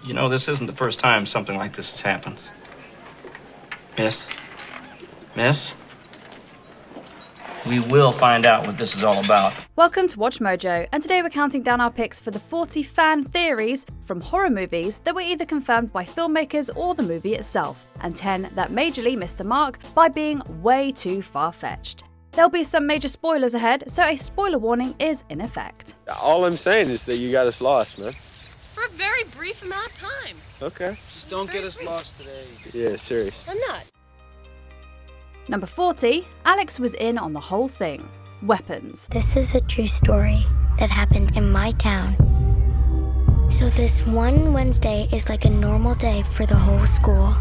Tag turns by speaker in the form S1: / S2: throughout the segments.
S1: You know, this isn't the first time something like this has happened. Miss? Miss? We will find out what this is all about.
S2: Welcome to Watch Mojo, and today we're counting down our picks for the 40 fan theories from horror movies that were either confirmed by filmmakers or the movie itself, and 10 that majorly missed the mark by being way too far-fetched. There'll be some major spoilers ahead, so a spoiler warning is in effect.
S3: All I'm saying is that you got us lost, man.
S4: For a very brief amount of time.
S3: Okay.
S5: Just don't get us lost today.
S3: Yeah, serious.
S4: I'm not.
S2: Number 40, Alex was in on the whole thing. Weapons.
S6: This is a true story that happened in my town. So this one Wednesday is like a normal day for the whole school.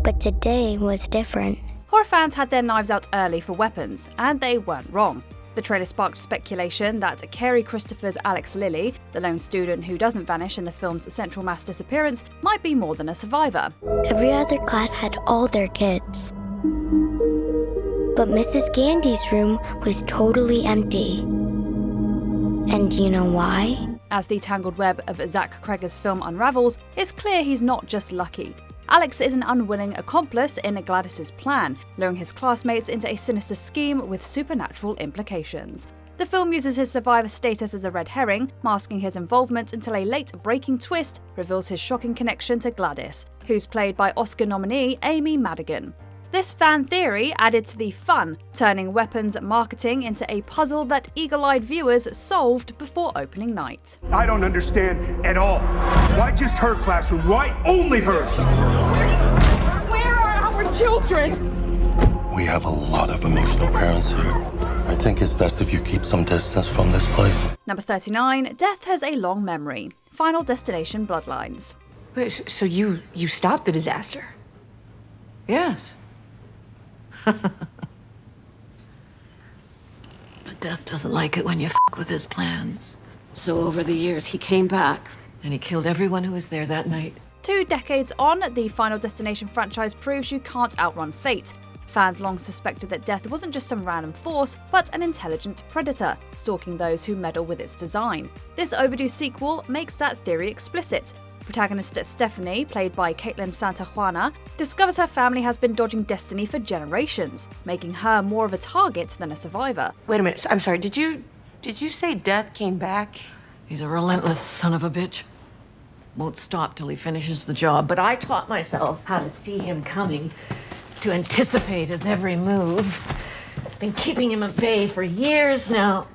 S6: But today was different.
S2: Horror fans had their knives out early for weapons, and they weren't wrong. The trailer sparked speculation that Carrie Christopher's Alex Lilly, the lone student who doesn't vanish in the film's central mass disappearance, might be more than a survivor.
S6: Every other class had all their kids. But Mrs. Gandy's room was totally empty. And you know why?
S2: As the tangled web of Zach Cregger's film unravels, it's clear he's not just lucky. Alex is an unwilling accomplice in Gladys's plan, luring his classmates into a sinister scheme with supernatural implications. The film uses his survivor status as a red herring, masking his involvement until a late-breaking twist reveals his shocking connection to Gladys, who's played by Oscar nominee Amy Madigan. This fan theory added to the fun, turning weapons marketing into a puzzle that eagle-eyed viewers solved before opening night.
S7: I don't understand at all. Why just her classroom? Why only hers?
S4: Where are our children?
S8: We have a lot of emotional parents here. I think it's best if you keep some distance from this place.
S2: Number 39, Death has a long memory. Final Destination Bloodlines.
S9: Wait, so you stopped the disaster? Yes. But Death doesn't like it when you f with his plans. So over the years, he came back, and he killed everyone who was there that night.
S2: 2 decades on, the Final Destination franchise proves you can't outrun fate. Fans long suspected that Death wasn't just some random force, but an intelligent predator, stalking those who meddle with its design. This overdue sequel makes that theory explicit. Protagonist Stephanie, played by Caitlin Santa Juana, discovers her family has been dodging destiny for generations, making her more of a target than a survivor.
S9: Wait a minute, I'm sorry, did you say Death came back? He's a relentless son of a bitch. Won't stop till he finishes the job, but I taught myself how to see him coming, to anticipate his every move. Been keeping him at bay for years now.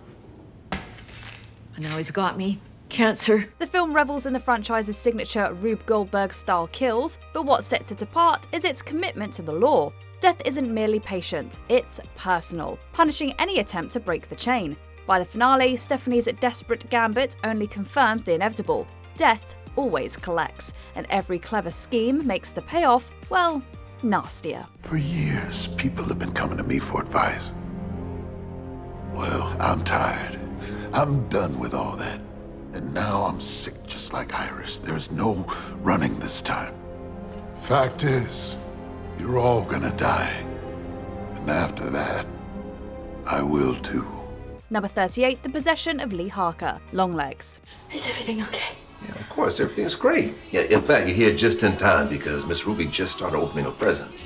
S9: And now he's got me. Cancer.
S2: The film revels in the franchise's signature Rube Goldberg-style kills, but what sets it apart is its commitment to the law. Death isn't merely patient, it's personal, punishing any attempt to break the chain. By the finale, Stephanie's desperate gambit only confirms the inevitable. Death always collects, and every clever scheme makes the payoff, well, nastier.
S10: For years, people have been coming to me for advice. Well, I'm tired. I'm done with all that. And now I'm sick just like Iris. There's no running this time. Fact is, you're all gonna die. And after that, I will too.
S2: Number 38, The Possession of Lee Harker, Longlegs.
S4: Is everything okay?
S11: Yeah, of course, everything's great. Yeah, in fact, you're here just in time because Miss Ruby just started opening her presents.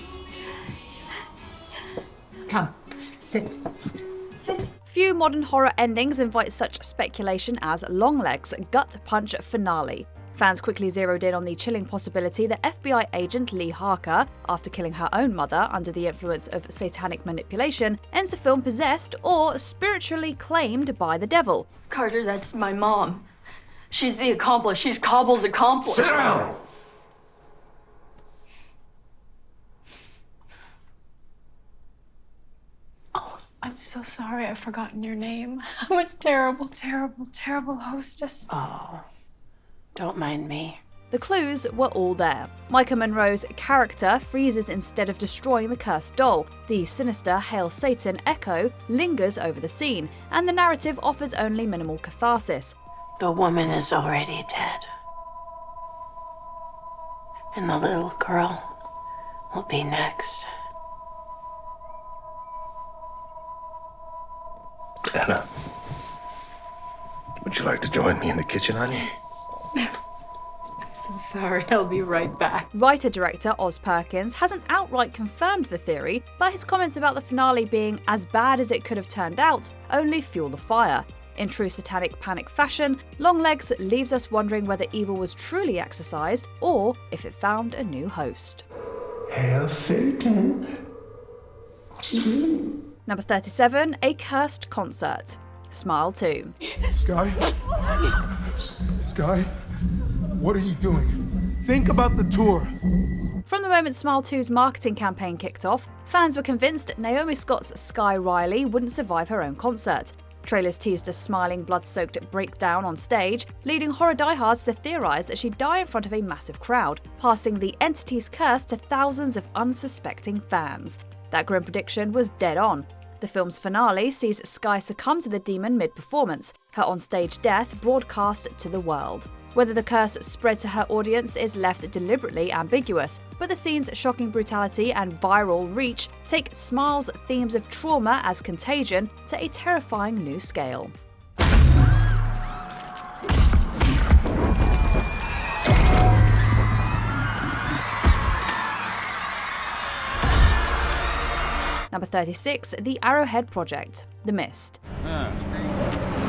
S9: Come, sit. Sit.
S2: Few modern horror endings invite such speculation as Longlegs' gut punch finale. Fans quickly zeroed in on the chilling possibility that FBI agent Lee Harker, after killing her own mother under the influence of satanic manipulation, ends the film possessed or spiritually claimed by the devil.
S4: Carter, that's my mom. She's the accomplice. She's Cobble's accomplice.
S11: Sit down!
S12: I'm so sorry I've forgotten your name. I'm a terrible, terrible, terrible hostess.
S4: Oh, don't mind me.
S2: The clues were all there. Micah Monroe's character freezes instead of destroying the cursed doll. The sinister Hail Satan echo lingers over the scene, and the narrative offers only minimal catharsis.
S4: The woman is already dead. And the little girl will be next.
S11: Anna, would you like to join me in the kitchen, honey?
S12: so sorry. I'll be right back.
S2: Writer-director Oz Perkins hasn't outright confirmed the theory, but his comments about the finale being as bad as it could have turned out only fuel the fire. In true Satanic Panic fashion, Longlegs leaves us wondering whether evil was truly exorcised or if it found a new host.
S7: Hail Satan.
S2: Number 37, A Cursed Concert. Smile 2.
S7: Sky? Sky? What are you doing? Think about the tour.
S2: From the moment Smile 2's marketing campaign kicked off, fans were convinced Naomi Scott's Sky Riley wouldn't survive her own concert. Trailers teased a smiling, blood-soaked breakdown on stage, leading horror diehards to theorize that she'd die in front of a massive crowd, passing the entity's curse to thousands of unsuspecting fans. That grim prediction was dead on. The film's finale sees Sky succumb to the demon mid-performance, her onstage death broadcast to the world. Whether the curse spread to her audience is left deliberately ambiguous, but the scene's shocking brutality and viral reach take Smile's themes of trauma as contagion to a terrifying new scale. Number 36, The Arrowhead Project, The Mist.
S5: You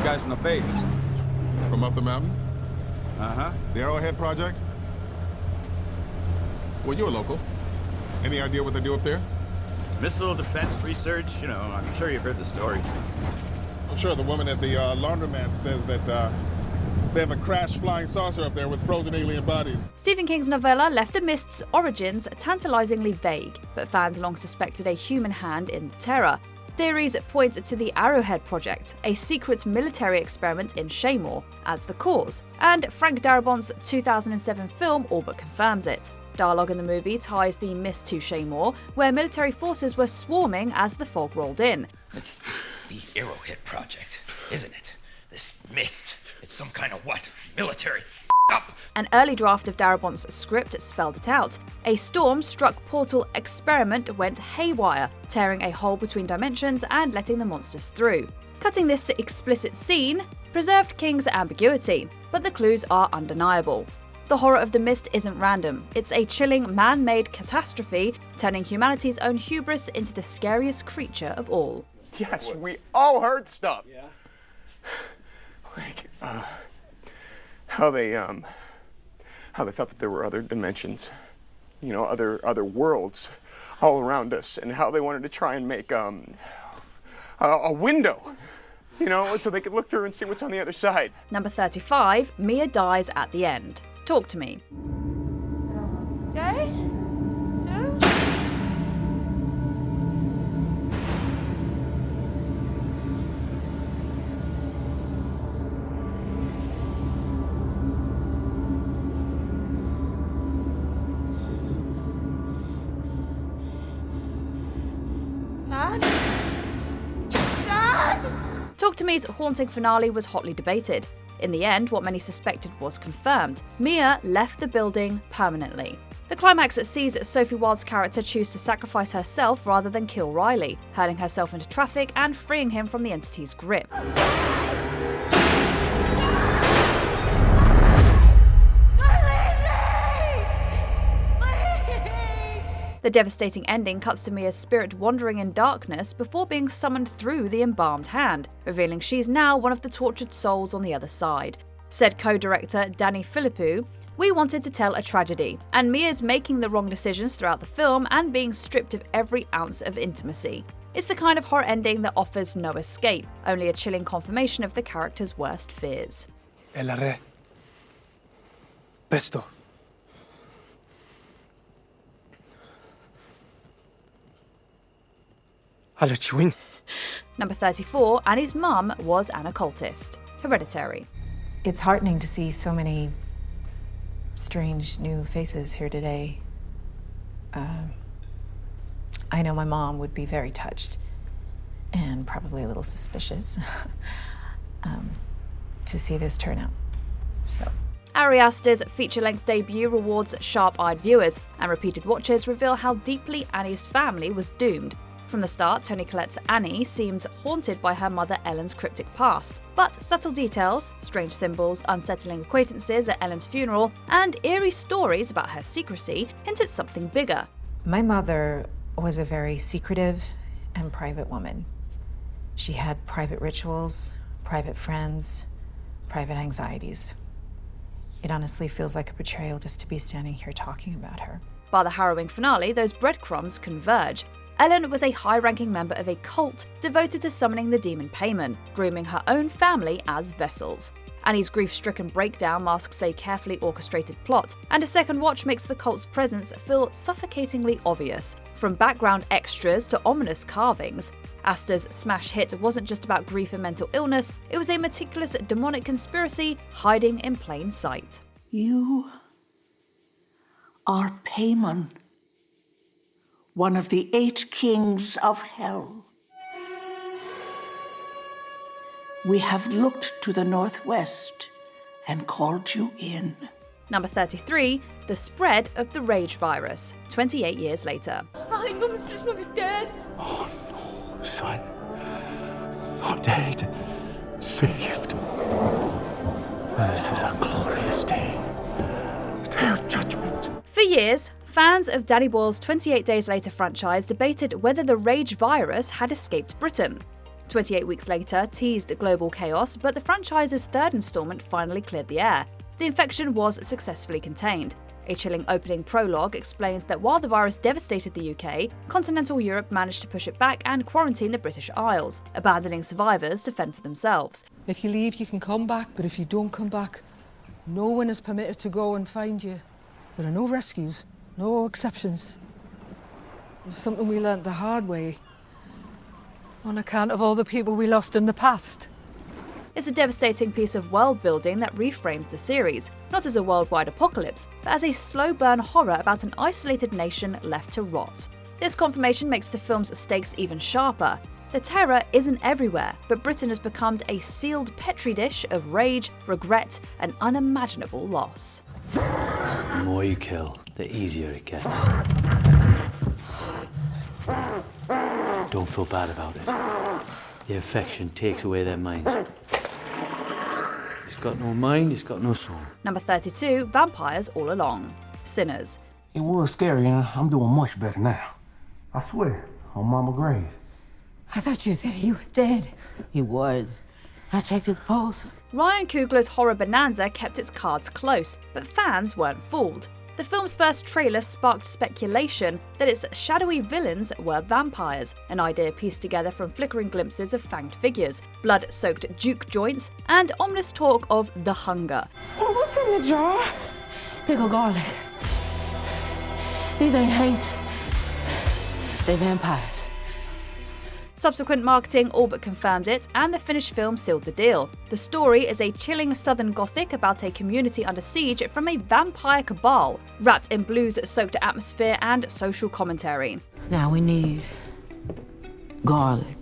S5: guys from the base?
S13: From up the mountain?
S5: Uh-huh.
S13: The Arrowhead Project? Well, you're a local. Any idea what they do up there?
S5: Missile defense research, you know, I'm sure you've heard the stories.
S13: I'm sure the woman at the laundromat says that they have a crashed flying saucer up there with frozen alien bodies.
S2: Stephen King's novella left the Mist's origins tantalizingly vague, but fans long suspected a human hand in the terror. Theories point to the Arrowhead Project, a secret military experiment in Shaymore, as the cause, and Frank Darabont's 2007 film all but confirms it. Dialogue in the movie ties the Mist to Shaymore, where military forces were swarming as the fog rolled in.
S14: It's the Arrowhead Project, isn't it? This Mist. It's some kind of what? Military up.
S2: An early draft of Darabont's script spelled it out. A storm-struck portal experiment went haywire, tearing a hole between dimensions and letting the monsters through. Cutting this explicit scene preserved King's ambiguity, but the clues are undeniable. The horror of the Mist isn't random. It's a chilling, man-made catastrophe, turning humanity's own hubris into the scariest creature of all.
S15: Yes, we all heard stuff. Yeah. Like, how they thought that there were other dimensions, you know, other worlds all around us, and how they wanted to try and make a window, you know, so they could look through and see what's on the other side.
S2: Number 35, Mia dies at the end. Talk to me.
S12: Jay? Sue?
S2: Talk to Me's haunting finale was hotly debated. In the end, what many suspected was confirmed. Mia left the building permanently. The climax sees Sophie Wilde's character choose to sacrifice herself rather than kill Riley, hurling herself into traffic and freeing him from the entity's grip. The devastating ending cuts to Mia's spirit wandering in darkness before being summoned through the embalmed hand, revealing she's now one of the tortured souls on the other side. Said co-director Danny Philippou, "We wanted to tell a tragedy, and Mia's making the wrong decisions throughout the film and being stripped of every ounce of intimacy. It's the kind of horror ending that offers no escape, only a chilling confirmation of the character's worst fears."
S16: El arre. Pesto.
S2: Number 34, Annie's mum was an occultist. Hereditary.
S17: It's heartening to see so many strange new faces here today. I know my mom would be very touched and probably a little suspicious to see this turn out. So.
S2: Ari Aster's feature-length debut rewards sharp-eyed viewers, and repeated watches reveal how deeply Annie's family was doomed. From the start, Toni Collette's Annie seems haunted by her mother Ellen's cryptic past. But subtle details, strange symbols, unsettling acquaintances at Ellen's funeral, and eerie stories about her secrecy hint at something bigger.
S17: My mother was a very secretive and private woman. She had private rituals, private friends, private anxieties. It honestly feels like a betrayal just to be standing here talking about her.
S2: By the harrowing finale, those breadcrumbs converge. Ellen was a high-ranking member of a cult devoted to summoning the demon Payman, grooming her own family as vessels. Annie's grief-stricken breakdown masks a carefully orchestrated plot, and a second watch makes the cult's presence feel suffocatingly obvious. From background extras to ominous carvings, Asta's smash hit wasn't just about grief and mental illness, it was a meticulous demonic conspiracy hiding in plain sight.
S16: You are Payman, one of the 8 kings of hell. We have looked to the northwest and called you in.
S2: Number 33, the spread of the rage virus, 28 years later.
S4: Ay, no, she's gonna be dead.
S8: Oh no, son. Not dead. Saved. This is a glorious day. Day of judgment.
S2: For years, fans of Danny Boyle's 28 Days Later franchise debated whether the rage virus had escaped Britain. 28 weeks later teased global chaos, but the franchise's third installment finally cleared the air. The infection was successfully contained. A chilling opening prologue explains that while the virus devastated the UK, continental Europe managed to push it back and quarantine the British Isles, abandoning survivors to fend for themselves.
S18: If you leave, you can come back, but if you don't come back, no one is permitted to go and find you. There are no rescues, no exceptions. It was something we learnt the hard way, on account of all the people we lost in the past.
S2: It's a devastating piece of world building that reframes the series, not as a worldwide apocalypse, but as a slow burn horror about an isolated nation left to rot. This confirmation makes the film's stakes even sharper. The terror isn't everywhere, but Britain has become a sealed petri dish of rage, regret, and unimaginable loss.
S19: The more you kill, the easier it gets. Don't feel bad about it. The infection takes away their minds. He's got no mind, he's got no soul.
S2: Number 32, Vampires All Along. Sinners.
S20: It was scary, and I'm doing much better now. I swear, on Mama grave.
S16: I thought you said he was dead.
S20: He was. I checked his pulse.
S2: Ryan Coogler's horror bonanza kept its cards close, but fans weren't fooled. The film's first trailer sparked speculation that its shadowy villains were vampires, an idea pieced together from flickering glimpses of fanged figures, blood-soaked juke joints, and ominous talk of the hunger.
S16: What's in the jar? Pickled garlic. These ain't hates. They're vampires.
S2: Subsequent marketing all but confirmed it, and the finished film sealed the deal. The story is a chilling southern gothic about a community under siege from a vampire cabal, wrapped in blues-soaked atmosphere and social commentary.
S16: Now we need garlic,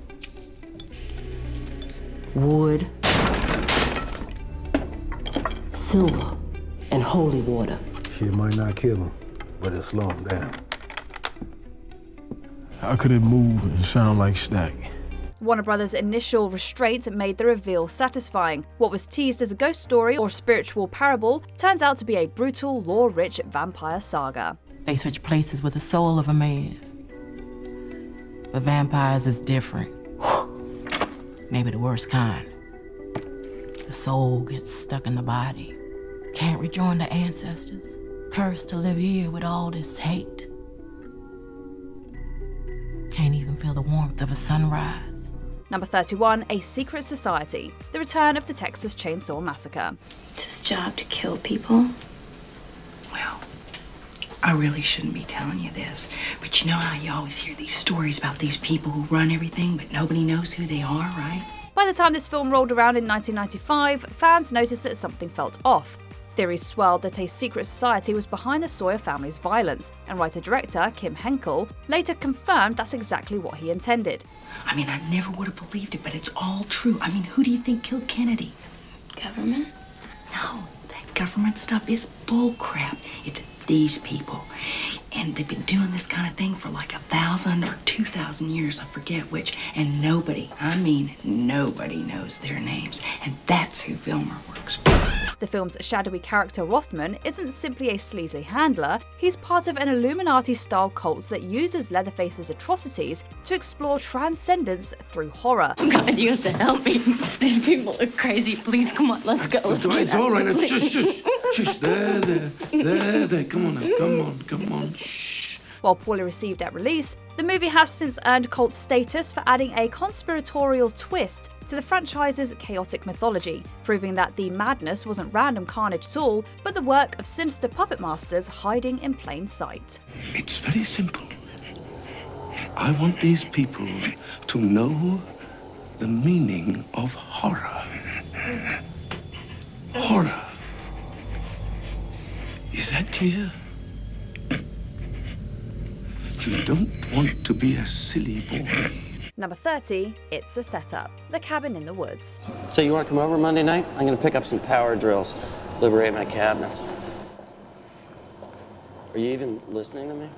S16: wood, silver, and holy water.
S20: Shit might not kill him, but it'll slow him down.
S21: How could it move and sound like Stack?
S2: Warner Brothers' initial restraint made the reveal satisfying. What was teased as a ghost story or spiritual parable turns out to be a brutal, lore-rich vampire saga.
S16: They switch places with the soul of a man. But vampires is different. Maybe the worst kind. The soul gets stuck in the body. Can't rejoin the ancestors. Cursed to live here with all this hate. Can't even feel the warmth of a sunrise.
S2: Number 31, A Secret Society. The return of the Texas Chainsaw Massacre.
S22: It's his job to kill people.
S23: Well, I really shouldn't be telling you this, but you know how you always hear these stories about these people who run everything, but nobody knows who they are, right?
S2: By the time this film rolled around in 1995, fans noticed that something felt off. Theories swirled that a secret society was behind the Sawyer family's violence, and writer-director Kim Henkel later confirmed that's exactly what he intended.
S23: I mean, I never would have believed it, but it's all true. I mean, who do you think killed Kennedy?
S22: Government?
S23: No, that government stuff is bullcrap. It's these people. And they've been doing this kind of thing for like 1,000 or 2,000 years, I forget which. And nobody, I mean nobody knows their names. And that's who Vilmer works for.
S2: The film's shadowy character Rothman isn't simply a sleazy handler, he's part of an Illuminati-style cult that uses Leatherface's atrocities to explore transcendence through horror.
S23: God, you have to help me. These people are crazy. Please, come on, let's go.
S11: It's all right. Shush. There. Come on now. Come on.
S2: While poorly received at release, the movie has since earned cult status for adding a conspiratorial twist to the franchise's chaotic mythology, proving that the madness wasn't random carnage at all, but the work of sinister puppet masters hiding in plain sight.
S8: It's very simple. I want these people to know the meaning of horror. Horror. Is that clear? You don't want to be a silly boy.
S2: Number 30, It's a Setup, The Cabin in the Woods.
S1: So you want to come over Monday night? I'm going to pick up some power drills, liberate my cabinets. Are you even listening to me?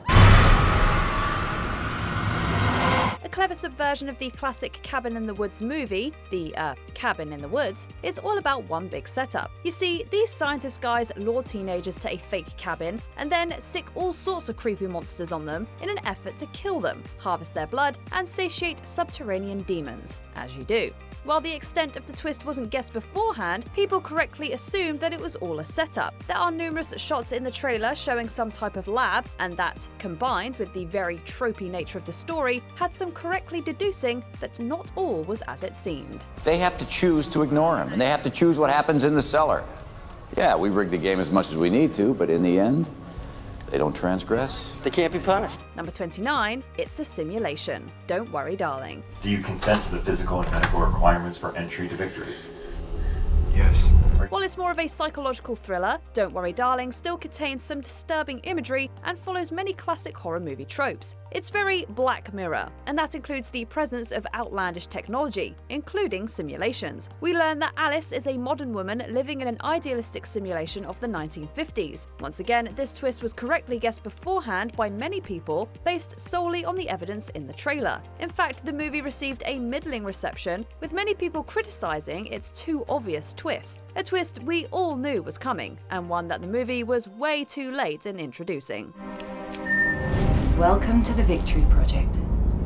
S2: A clever subversion of the classic Cabin in the Woods movie, the Cabin in the Woods, is all about one big setup. You see, these scientist guys lure teenagers to a fake cabin and then sick all sorts of creepy monsters on them in an effort to kill them, harvest their blood, and satiate subterranean demons, as you do. While the extent of the twist wasn't guessed beforehand, people correctly assumed that it was all a setup. There are numerous shots in the trailer showing some type of lab, and that, combined with the very tropey nature of the story, had some correctly deducing that not all was as it seemed.
S3: They have to choose to ignore him, and they have to choose what happens in the cellar. Yeah, we rig the game as much as we need to, but in the end, they don't transgress.
S1: They can't be punished.
S2: Number 29, It's a Simulation. Don't Worry, Darling.
S6: Do you consent to the physical and medical requirements for entry to victory?
S7: Yes.
S2: While it's more of a psychological thriller, Don't Worry Darling still contains some disturbing imagery and follows many classic horror movie tropes. It's very Black Mirror, and that includes the presence of outlandish technology, including simulations. We learn that Alice is a modern woman living in an idealistic simulation of the 1950s. Once again, this twist was correctly guessed beforehand by many people based solely on the evidence in the trailer. In fact, the movie received a middling reception, with many people criticizing its too obvious twist. A twist we all knew was coming, and one that the movie was way too late in introducing.
S22: Welcome to the Victory Project.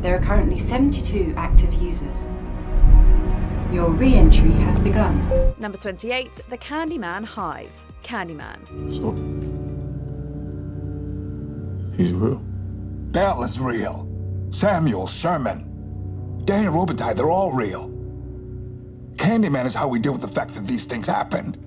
S22: There are currently 72 active users. Your re-entry has begun.
S2: Number 28, The Candyman Hive. Candyman.
S10: So, he's real?
S24: Bell is real. Samuel, Sherman, Daniel Robitaille, they're all real. Candyman is how we deal with the fact that these things happened.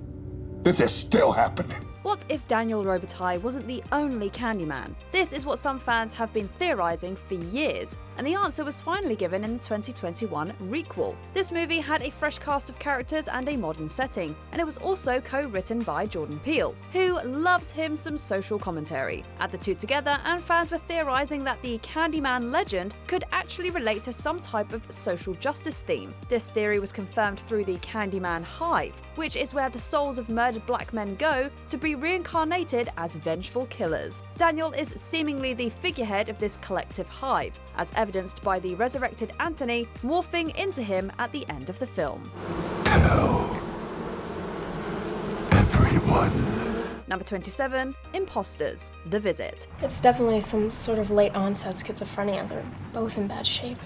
S24: That they're still happening.
S2: What if Daniel Robitaille wasn't the only Candyman? This is what some fans have been theorizing for years, and the answer was finally given in the 2021 requel. This movie had a fresh cast of characters and a modern setting, and it was also co-written by Jordan Peele, who loves him some social commentary. Add the two together, and fans were theorizing that the Candyman legend could actually relate to some type of social justice theme. This theory was confirmed through the Candyman Hive, which is where the souls of murdered black men go to be reincarnated as vengeful killers. Daniel is seemingly the figurehead of this collective hive, as evidenced by the resurrected Anthony morphing into him at the end of the film.
S10: Tell everyone.
S2: Number 27, Imposters, The Visit.
S12: It's definitely some sort of late onset schizophrenia. They're both in bad shape.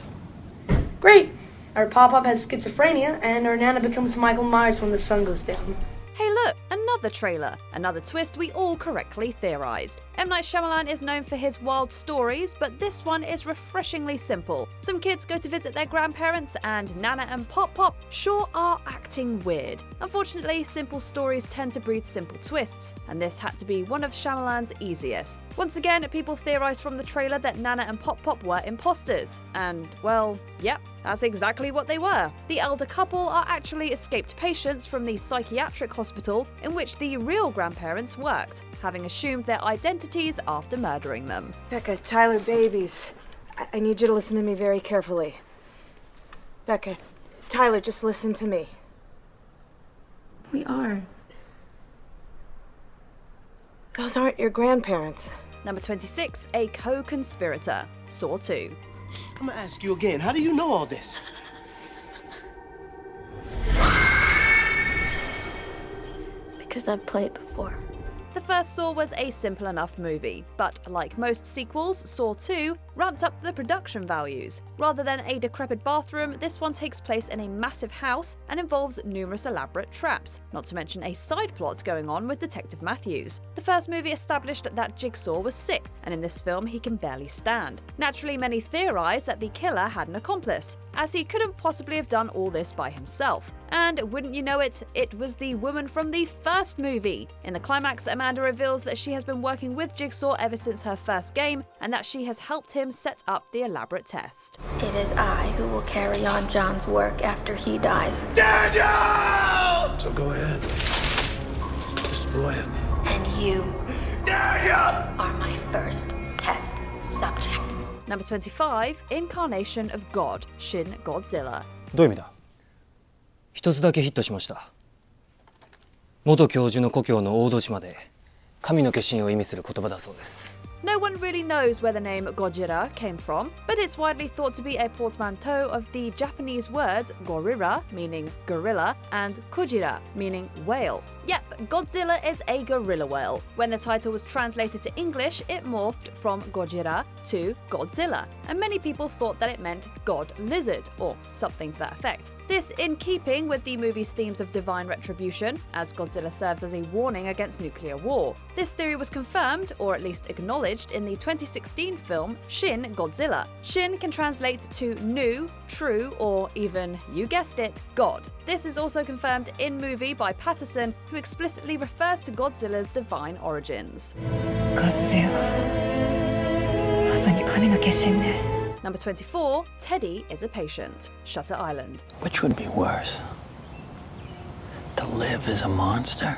S12: Great! Our pop-up has schizophrenia, and our Nana becomes Michael Myers when the sun goes down.
S2: Hey look, another trailer, another twist we all correctly theorized. M. Night Shyamalan is known for his wild stories, but this one is refreshingly simple. Some kids go to visit their grandparents, and Nana and Pop Pop sure are acting weird. Unfortunately, simple stories tend to breed simple twists, and this had to be one of Shyamalan's easiest. Once again, people theorized from the trailer that Nana and Pop Pop were imposters, and well, yep, that's exactly what they were. The elder couple are actually escaped patients from the psychiatric hospital in which the real grandparents worked, having assumed their identities after murdering them.
S25: Becca, Tyler babies. I need you to listen to me very carefully. Becca, Tyler, just listen to me.
S12: We are.
S25: Those aren't your grandparents.
S2: Number 26, a co-conspirator, Saw 2.
S20: I'm gonna ask you again, how do you know all this?
S5: Because I've played before.
S2: The first Saw was a simple enough movie, but like most sequels, Saw 2 ramped up the production values. Rather than a decrepit bathroom, this one takes place in a massive house and involves numerous elaborate traps, not to mention a side plot going on with Detective Matthews. The first movie established that Jigsaw was sick, and in this film he can barely stand. Naturally, many theorize that the killer had an accomplice, as he couldn't possibly have done all this by himself. And wouldn't you know it, it was the woman from the first movie. In the climax, Amanda reveals that she has been working with Jigsaw ever since her first game, and that she has helped him set up the elaborate test.
S5: It is I who will carry on John's work after he dies.
S8: Daniel!
S11: So go ahead. Destroy him.
S5: And you
S8: Daniel!
S5: are my first test subject.
S2: Number 25, Incarnation of God, Shin Godzilla.
S9: どういう意味だ？一つだけヒットしました。元教授の故郷の大戸島で神の化身を意味する言葉だそうです。
S2: No one really knows where the name Gojira came from, but it's widely thought to be a portmanteau of the Japanese words gorira, meaning gorilla, and kujira, meaning whale. Yep, Godzilla is a gorilla whale. When the title was translated to English, it morphed from Gojira to Godzilla, and many people thought that it meant God Lizard, or something to that effect. This in keeping with the movie's themes of divine retribution, as Godzilla serves as a warning against nuclear war. This theory was confirmed, or at least acknowledged, in the 2016 film Shin Godzilla. Shin can translate to new, true, or even, you guessed it, God. This is also confirmed in movie by Patterson, who explicitly refers to Godzilla's divine origins. Number 24, Teddy is a patient, Shutter Island.
S1: Which would be worse? To live as a monster?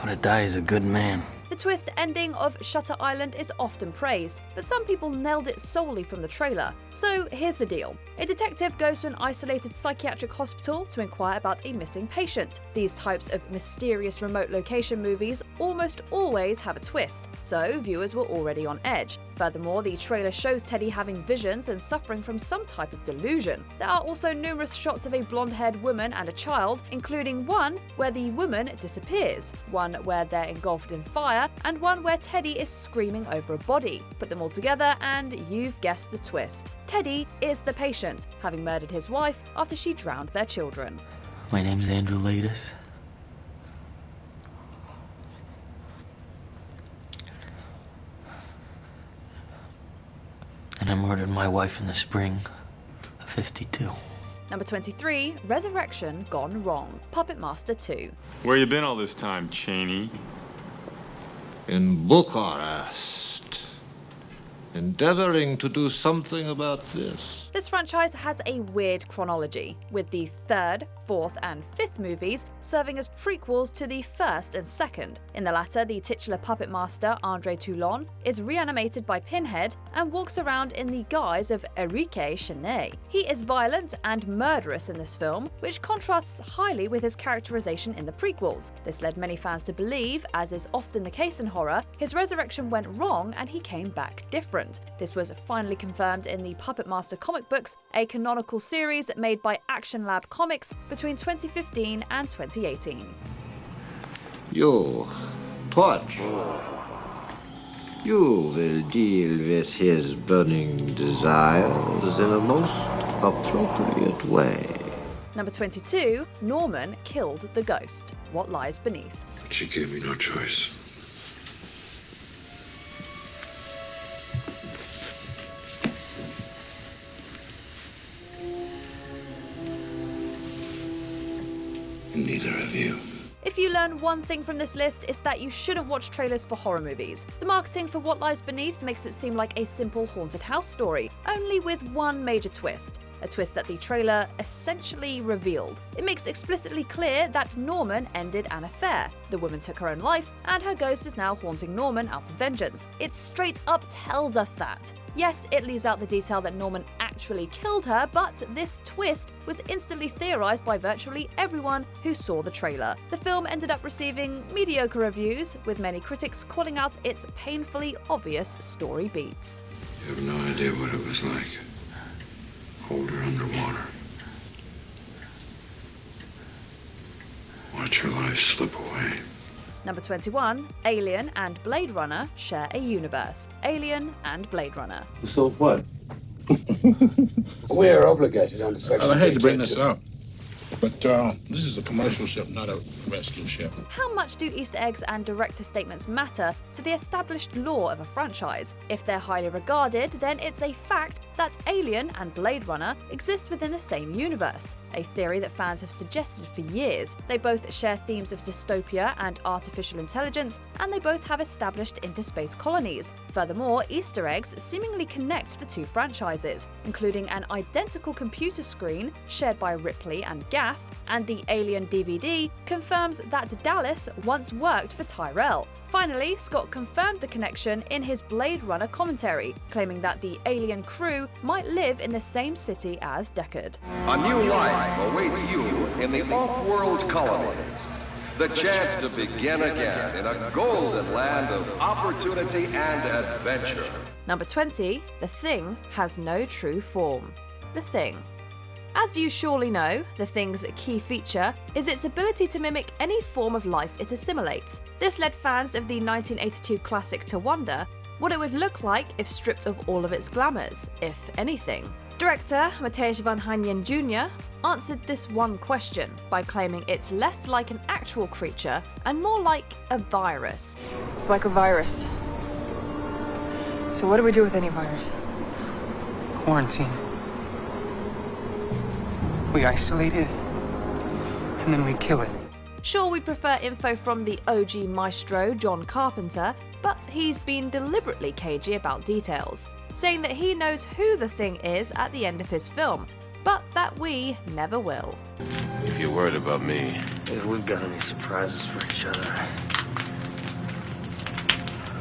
S1: Or to die as a good man?
S2: The twist ending of Shutter Island is often praised, but some people nailed it solely from the trailer. So here's the deal. A detective goes to an isolated psychiatric hospital to inquire about a missing patient. These types of mysterious remote location movies almost always have a twist, so viewers were already on edge. Furthermore, the trailer shows Teddy having visions and suffering from some type of delusion. There are also numerous shots of a blonde-haired woman and a child, including one where the woman disappears, one where they're engulfed in fire, and one where Teddy is screaming over a body. Put them all together and you've guessed the twist. Teddy is the patient, having murdered his wife after she drowned their children.
S1: My name's Andrew Latis. And I murdered my wife in the spring of '52.
S2: Number 23, Resurrection Gone Wrong, Puppet Master 2.
S13: Where you been all this time, Cheney?
S14: In Bucharest, endeavoring to do something about this.
S2: This franchise has a weird chronology, with the third, fourth, and fifth movies serving as prequels to the first and second. In the latter, the titular puppet master, André Toulon, is reanimated by Pinhead and walks around in the guise of Enrique Chenet. He is violent and murderous in this film, which contrasts highly with his characterization in the prequels. This led many fans to believe, as is often the case in horror, his resurrection went wrong and he came back different. This was finally confirmed in the Puppet Master comic books, a canonical series made by Action Lab Comics between 2015 and 2018.
S14: You, Torch. You will deal with his burning desires in a most appropriate way.
S2: Number 22, Norman killed the ghost. What lies beneath?
S8: She gave me no choice. Neither of you.
S2: If you learn one thing from this list, it's that you shouldn't watch trailers for horror movies. The marketing for What Lies Beneath makes it seem like a simple haunted house story, only with one major twist. a twist that the trailer essentially revealed. It makes explicitly clear that Norman ended an affair. The woman took her own life, and her ghost is now haunting Norman out of vengeance. It straight up tells us that. Yes, it leaves out the detail that Norman actually killed her, but this twist was instantly theorized by virtually everyone who saw the trailer. The film ended up receiving mediocre reviews, with many critics calling out its painfully obvious story beats.
S8: You have no idea what it was like. Hold her underwater. Watch her life slip away.
S2: Number 21, Alien and Blade Runner share a universe. Alien and Blade Runner.
S8: So what?
S20: We're obligated under Section
S4: I hate to bring this up, but this is a commercial ship, not a rescue ship.
S2: How much do Easter eggs and director statements matter to the established lore of a franchise? If they're highly regarded, then it's a fact that Alien and Blade Runner exist within the same universe, a theory that fans have suggested for years. They both share themes of dystopia and artificial intelligence, and they both have established interspace colonies. Furthermore, Easter eggs seemingly connect the two franchises, including an identical computer screen shared by Ripley and Gaff, and the Alien DVD confirms that Dallas once worked for Tyrell. Finally, Scott confirmed the connection in his Blade Runner commentary, claiming that the Alien crew might live in the same city as Deckard.
S11: A new life awaits you in the off-world colonies. The chance to begin again in a golden land of opportunity and adventure.
S2: Number 20, The Thing has no true form. The Thing. As you surely know, The Thing's key feature is its ability to mimic any form of life it assimilates. This led fans of the 1982 classic to wonder what it would look like if stripped of all of its glamours, if anything. Director Mateusz van Heynen Jr. answered this one question by claiming it's less like an actual creature and more like a virus.
S15: It's like a virus. So what do we do with any virus?
S17: Quarantine. We isolate it, and then we kill it.
S2: Sure, we prefer info from the OG maestro John Carpenter, but he's been deliberately cagey about details, saying that he knows who the Thing is at the end of his film, but that we never will.
S8: If you're worried about me,
S20: If we've got any surprises for each other,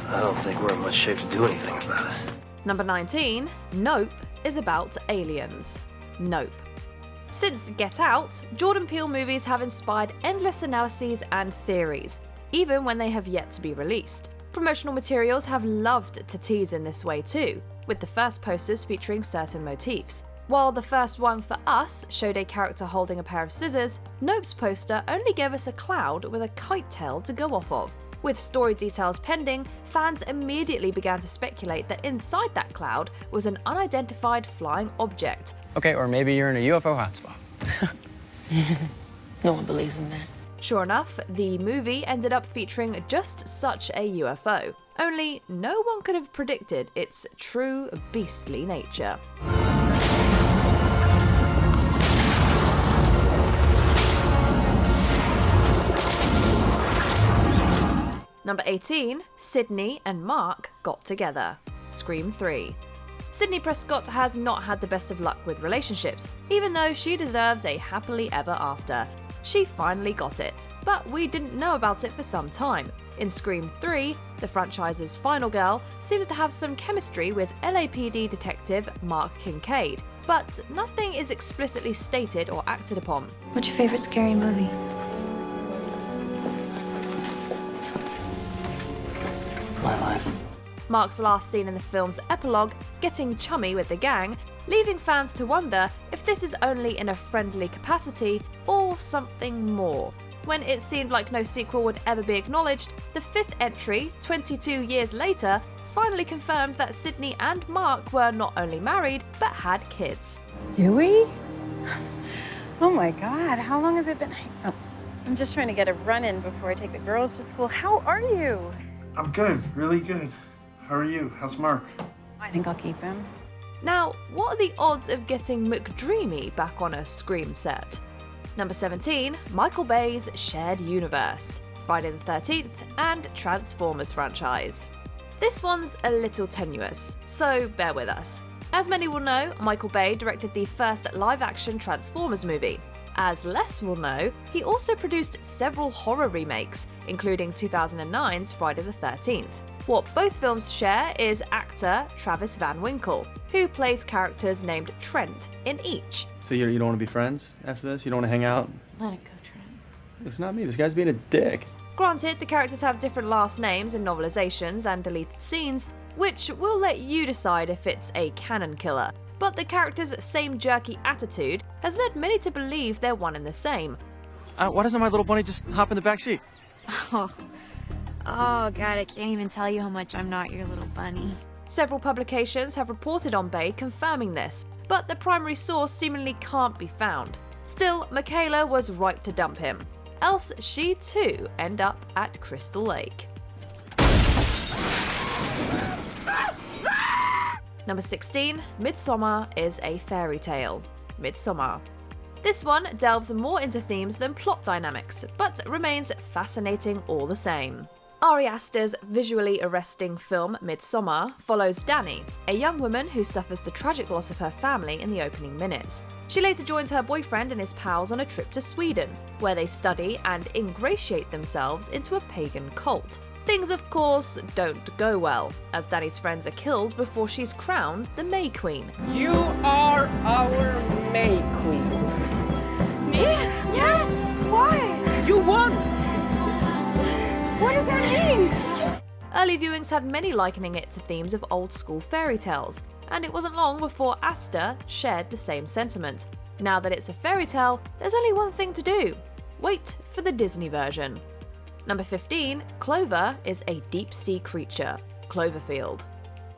S20: I don't think we're in much shape to do anything about it.
S2: Number 19, Nope is about aliens. Nope. Since Get Out, Jordan Peele movies have inspired endless analyses and theories, even when they have yet to be released. Promotional materials have loved to tease in this way too, with the first posters featuring certain motifs. While the first one for us showed a character holding a pair of scissors, Nope's poster only gave us a cloud with a kite tail to go off of. With story details pending, fans immediately began to speculate that inside that cloud was an unidentified flying object.
S18: Okay, or maybe you're in a UFO hotspot.
S15: No one believes in that.
S2: Sure enough, the movie ended up featuring just such a UFO. Only no one could have predicted its true beastly nature. Number 18, Sydney and Mark got together. Scream 3. Sydney Prescott has not had the best of luck with relationships, even though she deserves a happily ever after. She finally got it, but we didn't know about it for some time. In Scream 3, the franchise's final girl seems to have some chemistry with LAPD detective Mark Kincaid, but nothing is explicitly stated or acted upon.
S15: What's your favorite scary movie?
S20: My life.
S2: Mark's last scene in the film's epilogue, getting chummy with the gang, leaving fans to wonder if this is only in a friendly capacity or something more. When it seemed like no sequel would ever be acknowledged, the fifth entry, 22 years later, finally confirmed that Sydney and Mark were not only married, but had kids.
S19: Do we? Oh my God, how long has it been? Oh, I'm just trying to get a run-in before I take the girls to school. How are you?
S26: I'm good, really good. How are you? How's Mark?
S19: I think I'll keep him.
S2: Now, what are the odds of getting McDreamy back on a Scream set? Number 17, Michael Bay's shared universe, Friday the 13th, and Transformers franchise. This one's a little tenuous, so bear with us. As many will know, Michael Bay directed the first live-action Transformers movie. As less will know, he also produced several horror remakes, including 2009's Friday the 13th. What both films share is actor Travis Van Winkle, who plays characters named Trent in each.
S3: So you don't want to be friends after this? You don't want to hang out?
S15: Let it go, Trent.
S3: It's not me. This guy's being a dick.
S2: Granted, the characters have different last names in novelizations and deleted scenes, which will let you decide if it's a canon killer. But the characters' same jerky attitude has led many to believe they're one and the same.
S3: Why doesn't my little bunny just hop in the back seat?
S15: Oh, God, I can't even tell you how much I'm not your little bunny.
S2: Several publications have reported on Bay confirming this, but the primary source seemingly can't be found. Still, Michaela was right to dump him. Else she too end up at Crystal Lake. Number 16, Midsommar is a fairy tale. Midsommar. This one delves more into themes than plot dynamics, but remains fascinating all the same. Ari Aster's visually arresting film Midsommar follows Dani, a young woman who suffers the tragic loss of her family in the opening minutes. She later joins her boyfriend and his pals on a trip to Sweden, where they study and ingratiate themselves into a pagan cult. Things, of course, don't go well, as Dani's friends are killed before she's crowned the May Queen.
S17: You are our May Queen.
S15: Me? Yes! Why?
S17: You won!
S15: What does that mean?
S2: Early viewings had many likening it to themes of old-school fairy tales, and it wasn't long before Aster shared the same sentiment. Now that it's a fairy tale, there's only one thing to do. Wait for the Disney version. Number 15, Clover is a deep-sea creature, Cloverfield.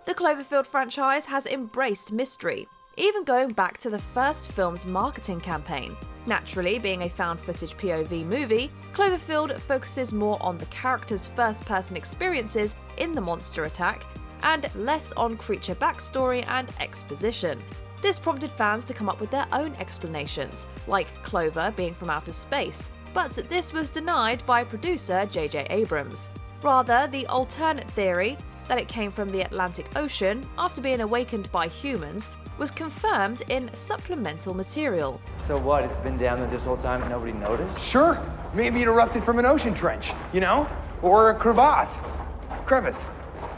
S2: The Cloverfield franchise has embraced mystery, even going back to the first film's marketing campaign. Naturally, being a found-footage POV movie, Cloverfield focuses more on the characters' first-person experiences in the monster attack, and less on creature backstory and exposition. This prompted fans to come up with their own explanations, like Clover being from outer space, but this was denied by producer J.J. Abrams. Rather, the alternate theory, that it came from the Atlantic Ocean after being awakened by humans, was confirmed in supplemental material.
S18: So what, it's been down there this whole time and nobody noticed?
S17: Sure. Maybe it erupted from an ocean trench, you know? Or a crevice.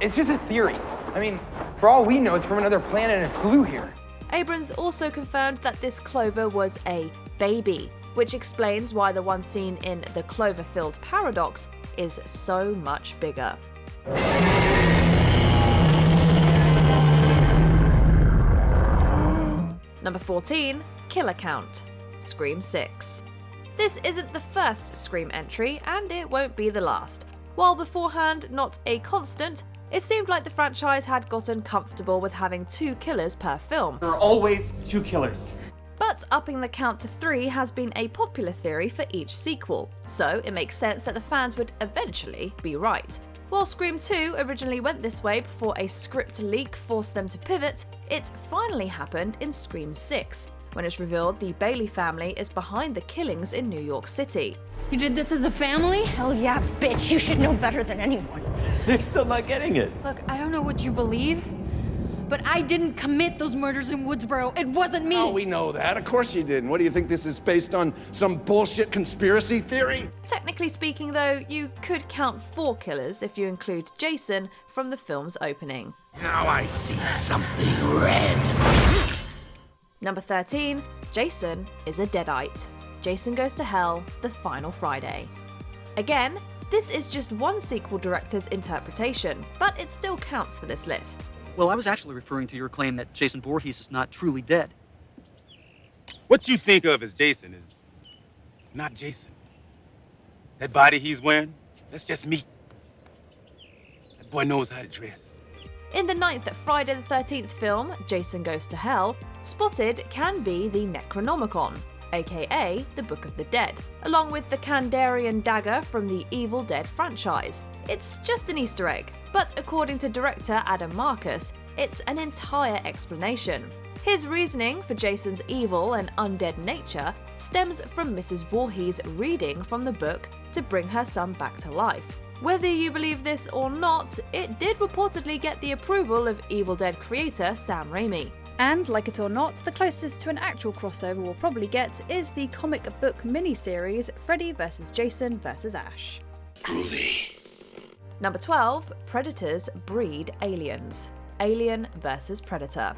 S17: It's just a theory. I mean, for all we know, it's from another planet and it flew here.
S2: Abrams also confirmed that this Clover was a baby, which explains why the one seen in the Cloverfield paradox is so much bigger. Number 14, Kill Count, Scream 6. This isn't the first Scream entry, and it won't be the last. While beforehand not a constant, it seemed like the franchise had gotten comfortable with having 2 killers per film.
S17: There are always 2 killers.
S2: But upping the count to 3 has been a popular theory for each sequel, so it makes sense that the fans would eventually be right. While Scream 2 originally went this way before a script leak forced them to pivot, it finally happened in Scream 6, when it's revealed the Bailey family is behind the killings in New York City.
S6: You did this as a family?
S5: Hell yeah, bitch. You should know better than anyone.
S3: They're still not getting it.
S6: Look, I don't know what you believe, but I didn't commit those murders in Woodsboro. It wasn't me.
S8: Oh, we know that. Of course you didn't. What do you think this is based on? Some bullshit conspiracy theory?
S2: Technically speaking, though, you could count 4 killers if you include Jason from the film's opening.
S10: Now I see something red.
S2: Number 13, Jason is a Deadite. Jason Goes to Hell, The Final Friday. Again, this is just one sequel director's interpretation, but it still counts for this list.
S7: Well, I was actually referring to your claim that Jason Voorhees is not truly dead.
S16: What you think of as Jason is not Jason. That body he's wearing, that's just meat. That boy knows how to dress.
S2: In the 9th Friday the 13th film, Jason Goes to Hell, spotted can be the Necronomicon, aka the Book of the Dead, along with the Kandarian dagger from the Evil Dead franchise. It's just an Easter egg, but according to director Adam Marcus, it's an entire explanation. His reasoning for Jason's evil and undead nature stems from Mrs. Voorhees reading from the book to bring her son back to life. Whether you believe this or not, it did reportedly get the approval of Evil Dead creator Sam Raimi. And like it or not, the closest to an actual crossover we'll probably get is the comic book miniseries Freddy vs. Jason vs. Ash.
S8: Groovy.
S2: Number 12, Predators breed aliens. Alien vs. Predator.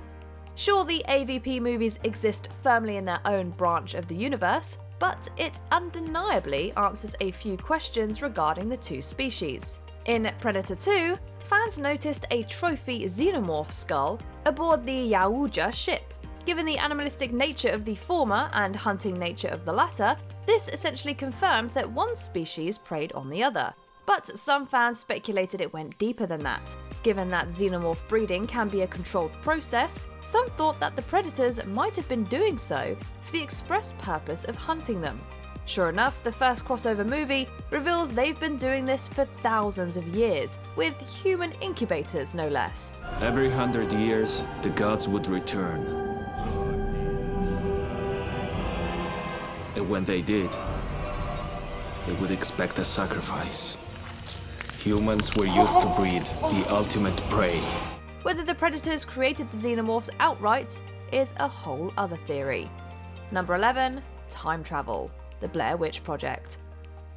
S2: Sure, the AVP movies exist firmly in their own branch of the universe, but it undeniably answers a few questions regarding the two species. In Predator 2, fans noticed a trophy xenomorph skull aboard the Yaoja ship. Given the animalistic nature of the former and hunting nature of the latter, this essentially confirmed that one species preyed on the other. But some fans speculated it went deeper than that. Given that xenomorph breeding can be a controlled process, some thought that the predators might have been doing so for the express purpose of hunting them. Sure enough, the first crossover movie reveals they've been doing this for thousands of years, with human incubators no less.
S12: Every 100 years, the gods would return. And when they did, they would expect a sacrifice. Humans were used to breed the ultimate prey.
S2: Whether the predators created the xenomorphs outright is a whole other theory. Number 11, time travel. The Blair Witch Project.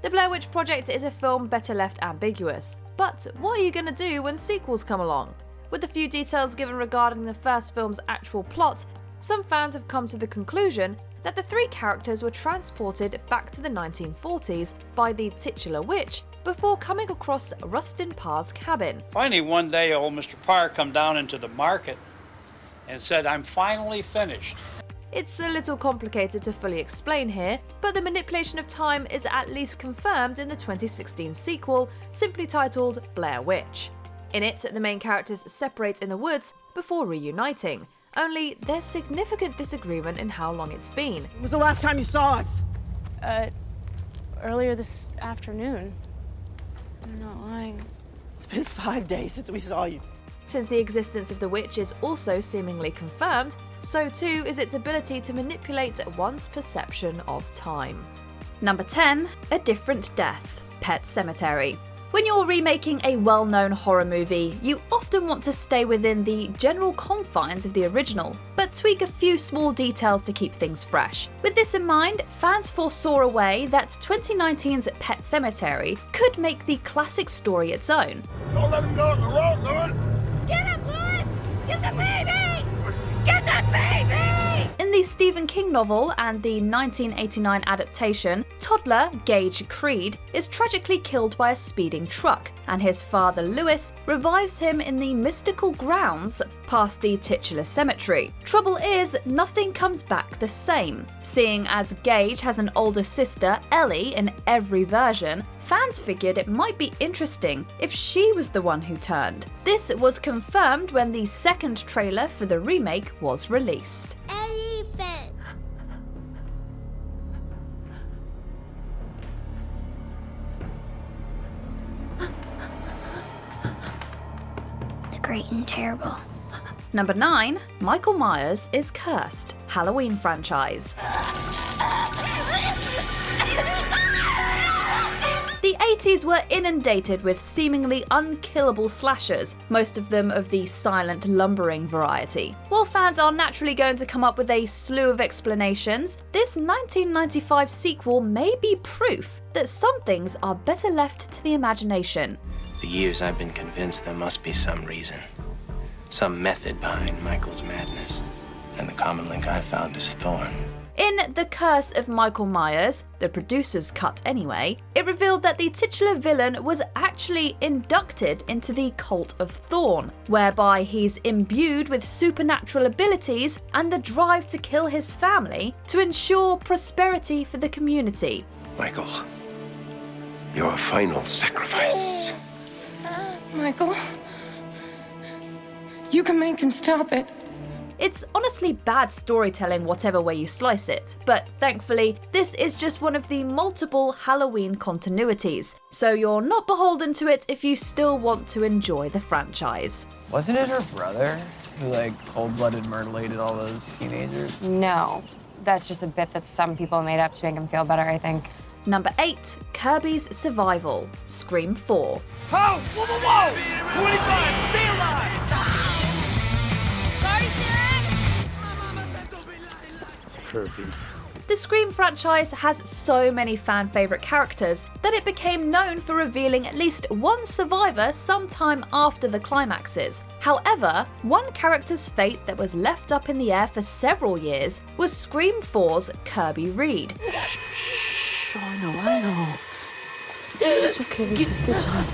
S2: The Blair Witch Project is a film better left ambiguous, but what are you going to do when sequels come along? With a few details given regarding the first film's actual plot, some fans have come to the conclusion that the three characters were transported back to the 1940s by the titular witch before coming across Rustin Parr's cabin.
S21: Finally, one day, old Mr. Parr come down into the market and said, "I'm finally finished."
S2: It's a little complicated to fully explain here, but the manipulation of time is at least confirmed in the 2016 sequel, simply titled Blair Witch. In it, the main characters separate in the woods before reuniting, only there's significant disagreement in how long it's been.
S22: When was the last time you saw us?
S15: Earlier this afternoon. I'm not lying.
S22: It's been 5 days since we saw you.
S2: Since the existence of the witch is also seemingly confirmed, so too is its ability to manipulate one's perception of time. Number 10, A Different Death, Pet Sematary. When you're remaking a well-known horror movie, you often want to stay within the general confines of the original, but tweak a few small details to keep things fresh. With this in mind, fans foresaw a way that 2019's Pet Sematary could make the classic story its own.
S4: Don't let him go in the road, Lord!
S15: Get him, Woods! Get the baby! Get the baby!
S2: In the Stephen King novel and the 1989 adaptation, toddler Gage Creed is tragically killed by a speeding truck, and his father Lewis revives him in the mystical grounds past the titular cemetery. Trouble is, nothing comes back the same. Seeing as Gage has an older sister, Ellie, in every version, fans figured it might be interesting if she was the one who turned. This was confirmed when the second trailer for the remake was released.
S5: Great and terrible.
S2: Number 9, Michael Myers is Cursed, Halloween franchise. The 80s were inundated with seemingly unkillable slashers, most of them of the silent lumbering variety. While fans are naturally going to come up with a slew of explanations, this 1995 sequel may be proof that some things are better left to the imagination.
S23: For years I've been convinced there must be some reason, some method behind Michael's madness, and the common link I found is Thorn.
S2: In The Curse of Michael Myers, the producer's cut anyway, it revealed that the titular villain was actually inducted into the Cult of Thorn, whereby he's imbued with supernatural abilities and the drive to kill his family to ensure prosperity for the community.
S8: Michael, your final sacrifice.
S15: Michael, you can make him stop it.
S2: It's honestly bad storytelling whatever way you slice it, but thankfully, this is just one of the multiple Halloween continuities, so you're not beholden to it if you still want to enjoy the franchise.
S18: Wasn't it her brother who, cold-blooded mutilated all those teenagers?
S24: No, that's just a bit that some people made up to make him feel better, I think.
S2: Number 8, Kirby's Survival, Scream 4.
S22: Oh! Whoa, whoa, whoa! 25! Stay alive!
S15: Sorry, Sheriff!
S3: be.
S2: The Scream franchise has so many fan-favourite characters that it became known for revealing at least one survivor sometime after the climaxes. However, one character's fate that was left up in the air for several years was Scream 4's Kirby Reed.
S22: Shh, I know. It's okay, take your time.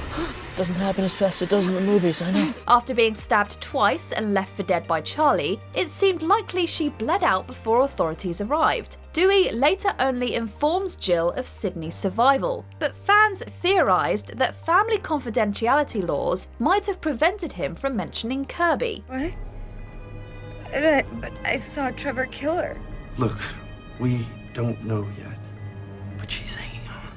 S22: Doesn't happen as fast as it does in the movies, I know.
S2: After being stabbed twice and left for dead by Charlie, it seemed likely she bled out before authorities arrived. Dewey later only informs Jill of Sydney's survival, but fans theorised that family confidentiality laws might have prevented him from mentioning Kirby.
S1: What? But I saw Trevor kill her.
S26: Look, we don't know yet, but she's hanging on.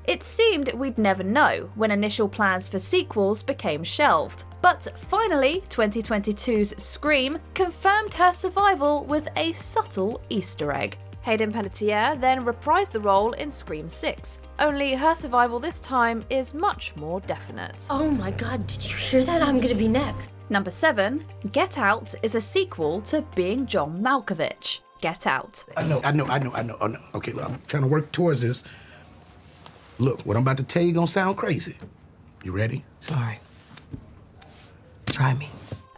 S2: It seemed we'd never know when initial plans for sequels became shelved, but finally 2022's Scream confirmed her survival with a subtle Easter egg. Hayden Panettiere then reprised the role in Scream 6, only her survival this time is much more definite.
S9: Oh my god, did you hear that? I'm gonna be next.
S2: Number 7, Get Out is a sequel to Being John Malkovich. Get Out.
S4: I know. Okay, look, I'm trying to work towards this. Look, what I'm about to tell you gonna sound crazy. You ready?
S22: Sorry. Try me.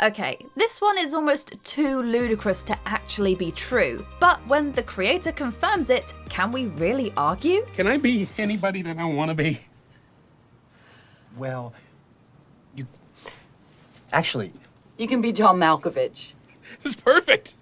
S2: Okay, this one is almost too ludicrous to actually be true, but when the creator confirms it, can we really argue?
S16: Can I be anybody that I want to be?
S22: Well, you can be John Malkovich.
S16: It's perfect.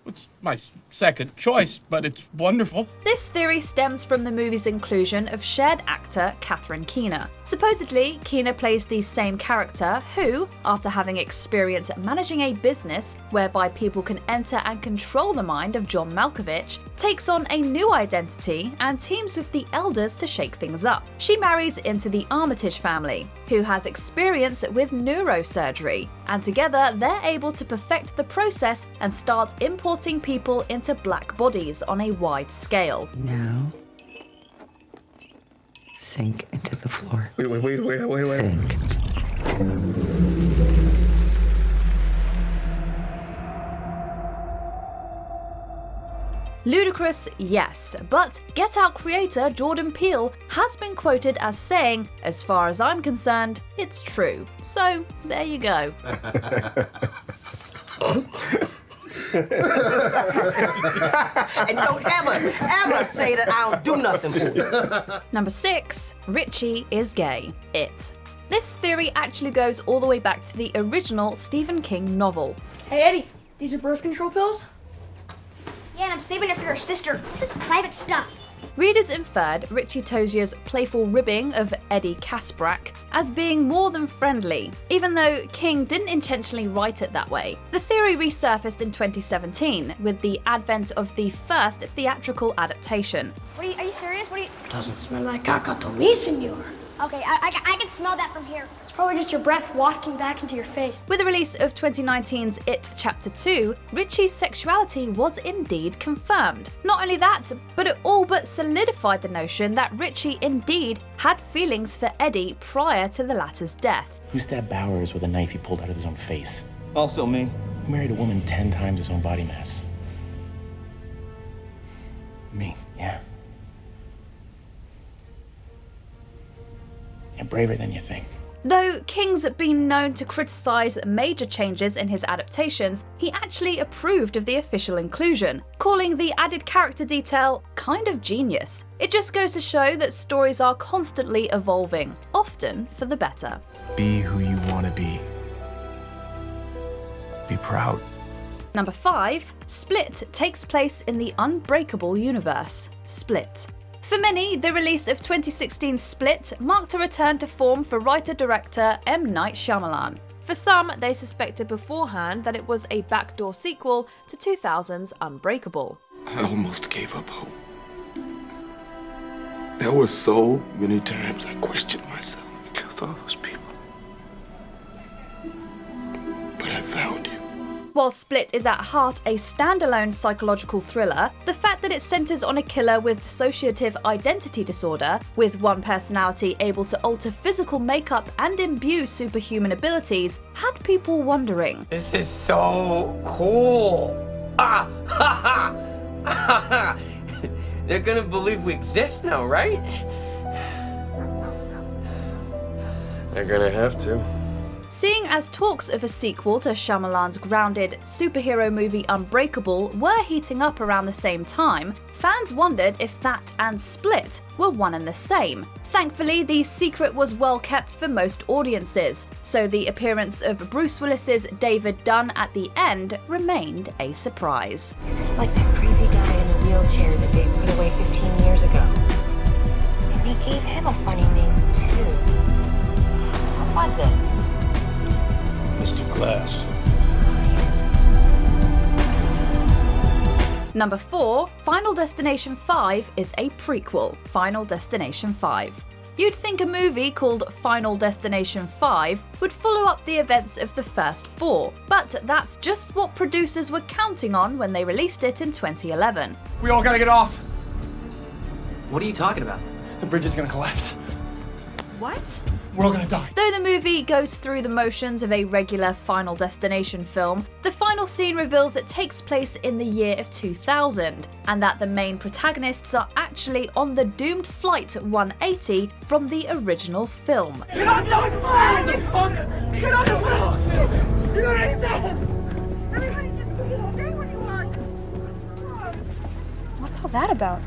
S16: It's my second choice, but it's wonderful.
S2: This theory stems from the movie's inclusion of shared actor Catherine Keener. Supposedly, Keener plays the same character who, after having experience managing a business whereby people can enter and control the mind of John Malkovich, takes on a new identity and teams with the elders to shake things up. She marries into the Armitage family, who has experience with neurosurgery, and together they're able to perfect the process and start importing people into black bodies on a wide scale.
S22: Now, sink into the floor.
S16: Wait.
S22: Sink.
S2: Ludicrous, yes, but Get Out creator Jordan Peele has been quoted as saying, "As far as I'm concerned, it's true." So, there you go.
S22: And don't ever say that I don't do nothing for you.
S2: Number 6, Richie is gay. It. This theory actually goes all the way back to the original Stephen King novel.
S9: Hey Eddie, these are birth control pills?
S15: Yeah, and I'm saving it for your sister. This is private stuff.
S2: Readers inferred Richie Tozier's playful ribbing of Eddie Kasprak as being more than friendly, even though King didn't intentionally write it that way. The theory resurfaced in 2017 with the advent of the first theatrical adaptation.
S15: Are you serious?
S22: Doesn't smell like caca to me, senor.
S15: Okay, I can smell that from here. It's probably just your breath wafting back into your face.
S2: With the release of 2019's It Chapter 2, Richie's sexuality was indeed confirmed. Not only that, but it all but solidified the notion that Richie indeed had feelings for Eddie prior to the latter's death.
S11: Who stabbed Bowers with a knife he pulled out of his own face?
S3: Also me.
S11: Who married a woman 10 times his own body mass?
S3: Me.
S11: Yeah. You're braver than you think.
S2: Though King's been known to criticise major changes in his adaptations, he actually approved of the official inclusion, calling the added character detail kind of genius. It just goes to show that stories are constantly evolving, often for the better.
S12: Be who you want to be. Be proud.
S2: Number 5, Split takes place in the Unbreakable universe. Split. For many, the release of 2016's Split marked a return to form for writer-director M. Night Shyamalan. For some, they suspected beforehand that it was a backdoor sequel to 2000's Unbreakable.
S8: I almost gave up hope. There were so many times I questioned myself. I killed all those people. But I found you.
S2: While Split is at heart a standalone psychological thriller, the fact that it centres on a killer with dissociative identity disorder, with one personality able to alter physical makeup and imbue superhuman abilities, had people wondering.
S22: This is so cool.
S13: They're gonna believe we exist now, right? They're gonna have to.
S2: Seeing as talks of a sequel to Shyamalan's grounded superhero movie Unbreakable were heating up around the same time, fans wondered if that and Split were one and the same. Thankfully, the secret was well kept for most audiences, so the appearance of Bruce Willis's David Dunn at the end remained a surprise.
S14: Is this like that crazy guy in the wheelchair that they put away 15 years ago? And they gave him a funny name, too. What was it?
S10: Mr. Glass.
S2: Number 4, Final Destination 5 is a prequel, Final Destination 5. You'd think a movie called Final Destination 5 would follow up the events of the first 4, but that's just what producers were counting on when they released it in 2011.
S3: We all gotta get off.
S7: What are you talking about?
S3: The bridge is gonna collapse.
S2: What?
S3: We're all gonna die.
S2: Though the movie goes through the motions of a regular Final Destination film, the final scene reveals it takes place in the year of 2000, and that the main protagonists are actually on the doomed Flight 180 from the original film.
S15: Get on the ground, you punk! Get on the ground! You understand? Everybody just stay where you are.
S24: What's all that about?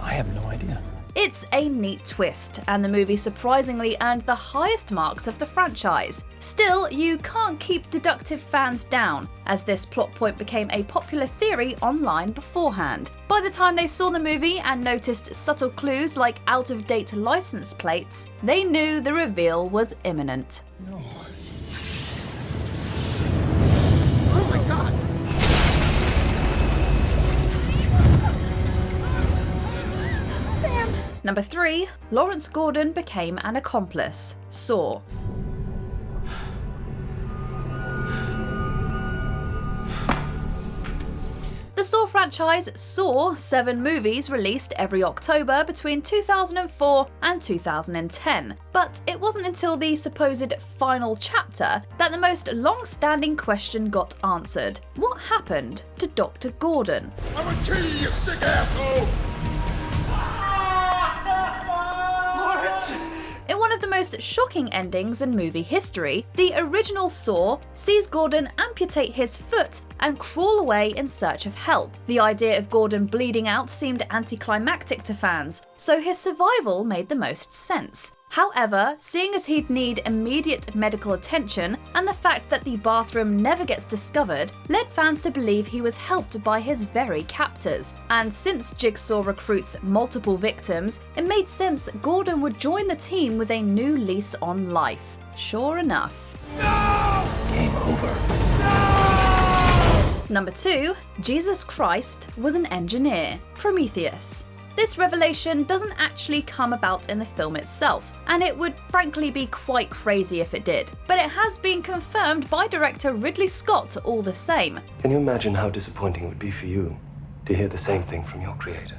S3: I have no idea.
S2: It's a neat twist, and the movie surprisingly earned the highest marks of the franchise. Still, you can't keep deductive fans down, as this plot point became a popular theory online beforehand. By the time they saw the movie and noticed subtle clues like out-of-date license plates, they knew the reveal was imminent.
S15: No. Oh my God!
S2: Number 3, Lawrence Gordon became an accomplice. Saw. The Saw franchise saw 7 movies released every October between 2004 and 2010, but it wasn't until the supposed final chapter that the most long-standing question got answered. What happened to Dr. Gordon?
S10: I'm gonna kill you, you sick asshole!
S2: In one of the most shocking endings in movie history, the original Saw sees Gordon amputate his foot and crawl away in search of help. The idea of Gordon bleeding out seemed anticlimactic to fans, so his survival made the most sense. However, seeing as he'd need immediate medical attention and the fact that the bathroom never gets discovered led fans to believe he was helped by his very captors. And since Jigsaw recruits multiple victims, it made sense Gordon would join the team with a new lease on life. Sure enough.
S10: No!
S11: Game over.
S10: No!
S2: Number 2, Jesus Christ was an engineer. Prometheus. This revelation doesn't actually come about in the film itself, and it would frankly be quite crazy if it did. But it has been confirmed by director Ridley Scott all the same.
S23: Can you imagine how disappointing it would be for you to hear the same thing from your creator?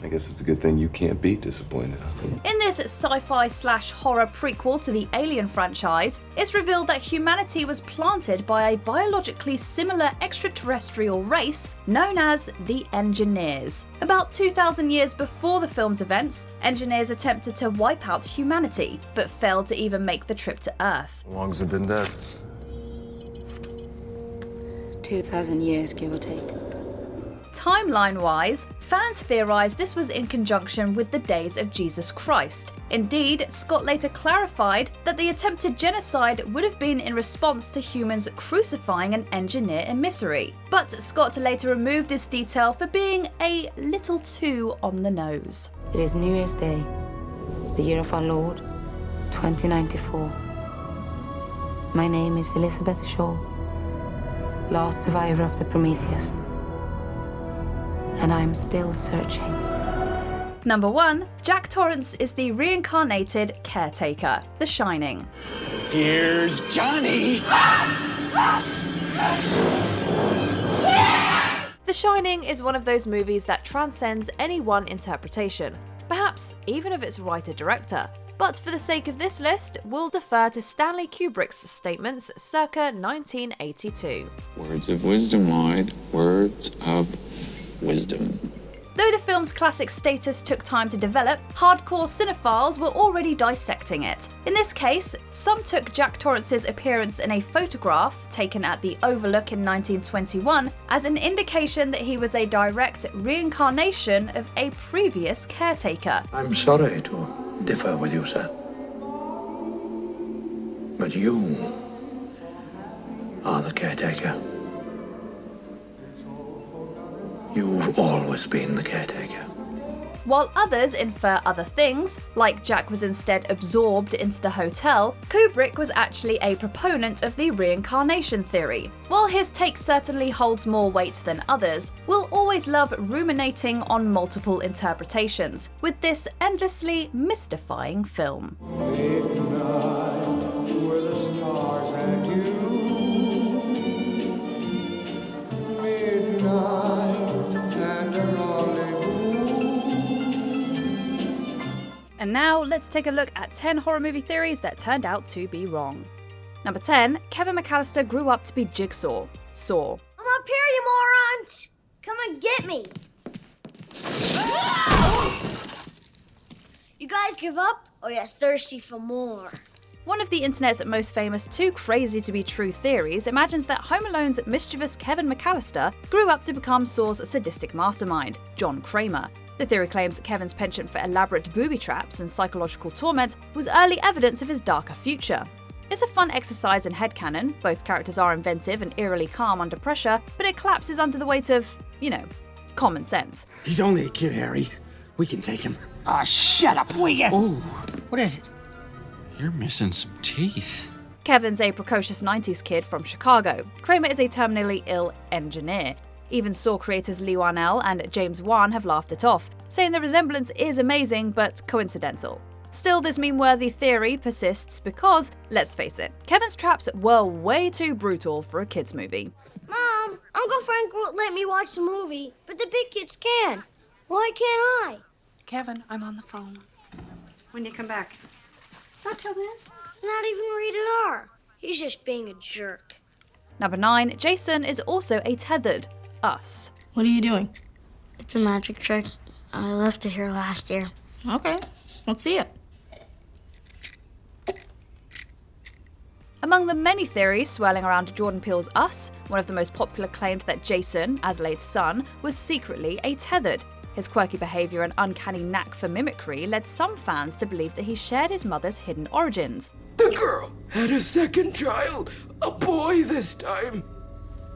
S8: I guess it's a good thing you can't be disappointed.
S2: In this sci-fi/horror prequel to the Alien franchise, it's revealed that humanity was planted by a biologically similar extraterrestrial race known as the Engineers. About 2,000 years before the film's events, Engineers attempted to wipe out humanity, but failed to even make the trip to Earth.
S8: How long's it been dead?
S14: 2,000 years, give or take.
S2: Timeline-wise, fans theorise this was in conjunction with the days of Jesus Christ. Indeed, Scott later clarified that the attempted genocide would have been in response to humans crucifying an engineer emissary. But Scott later removed this detail for being a little too on the nose.
S14: It is New Year's Day, the year of our Lord, 2094. My name is Elizabeth Shaw, last survivor of the Prometheus. And I'm still searching.
S2: Number 1, Jack Torrance is the reincarnated caretaker, The Shining.
S10: Here's Johnny!
S2: The Shining is one of those movies that transcends any one interpretation, perhaps even of its writer-director. but for the sake of this list, we'll defer to Stanley Kubrick's statements circa 1982.
S6: Words of wisdom, Lloyd. Words of wisdom.
S2: Though the film's classic status took time to develop, hardcore cinephiles were already dissecting it. In this case, some took Jack Torrance's appearance in a photograph taken at the Overlook in 1921 as an indication that he was a direct reincarnation of a previous caretaker.
S8: I'm sorry to differ with you, sir. But you are the caretaker. You've always been the caretaker.
S2: While others infer other things, like Jack was instead absorbed into the hotel, Kubrick was actually a proponent of the reincarnation theory. While his take certainly holds more weight than others, we'll always love ruminating on multiple interpretations with this endlessly mystifying film. And now, let's take a look at 10 horror movie theories that turned out to be wrong. Number 10, Kevin McAllister grew up to be Jigsaw. Saw.
S15: I'm up here, you morons! Come and get me! You guys give up, or you're thirsty for more?
S2: One of the internet's most famous too crazy to be true theories imagines that Home Alone's mischievous Kevin McAllister grew up to become Saw's sadistic mastermind, John Kramer. The theory claims Kevin's penchant for elaborate booby traps and psychological torment was early evidence of his darker future. It's a fun exercise in headcanon. Both characters are inventive and eerily calm under pressure, but it collapses under the weight of, common sense.
S17: He's only a kid, Harry. We can take him.
S19: Ah, shut up, will ya?
S17: Oh,
S19: What is it?
S17: you're missing some teeth.
S2: Kevin's a precocious 90s kid from Chicago. Kramer is a terminally ill engineer. Even Saw creators Lee Wanell and James Wan have laughed it off, saying the resemblance is amazing but coincidental. Still, this meme-worthy theory persists because, let's face it, Kevin's traps were way too brutal for a kids' movie.
S15: Mom, Uncle Frank won't let me watch the movie, but the big kids can. Why can't I?
S20: Kevin, I'm on the phone. When do you come back? Not till then.
S15: It's not even rated R. He's just being a jerk.
S2: Number 9, Jason is also a tethered us.
S9: What are you doing?
S15: It's a magic trick. I left it here last year.
S9: Okay, let's see it.
S2: Among the many theories swirling around Jordan Peele's Us, one of the most popular claimed that Jason, Adelaide's son, was secretly a tethered. His quirky behaviour and uncanny knack for mimicry led some fans to believe that he shared his mother's hidden origins.
S10: The girl had a second child, a boy this time.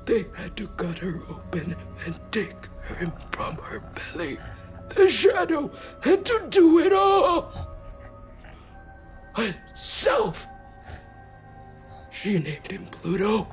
S10: They had to cut her open and take him from her belly. The shadow had to do it all. Herself. She named him Pluto.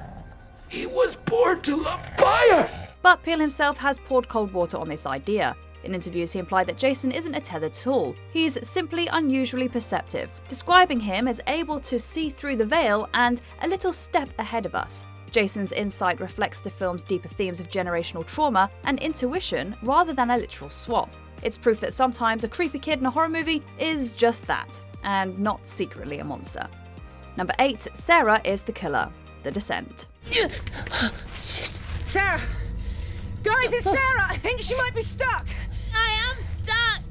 S10: He was born to love fire.
S2: But Peele himself has poured cold water on this idea. In interviews, he implied that Jason isn't a tethered tool. He's simply unusually perceptive, describing him as able to see through the veil and a little step ahead of us. Jason's insight reflects the film's deeper themes of generational trauma and intuition rather than a literal swap. It's proof that sometimes a creepy kid in a horror movie is just that, and not secretly a monster. Number 8, Sarah is the killer. The Descent.
S20: Sarah! Guys, it's Sarah! I think she might be stuck!
S15: I am stuck!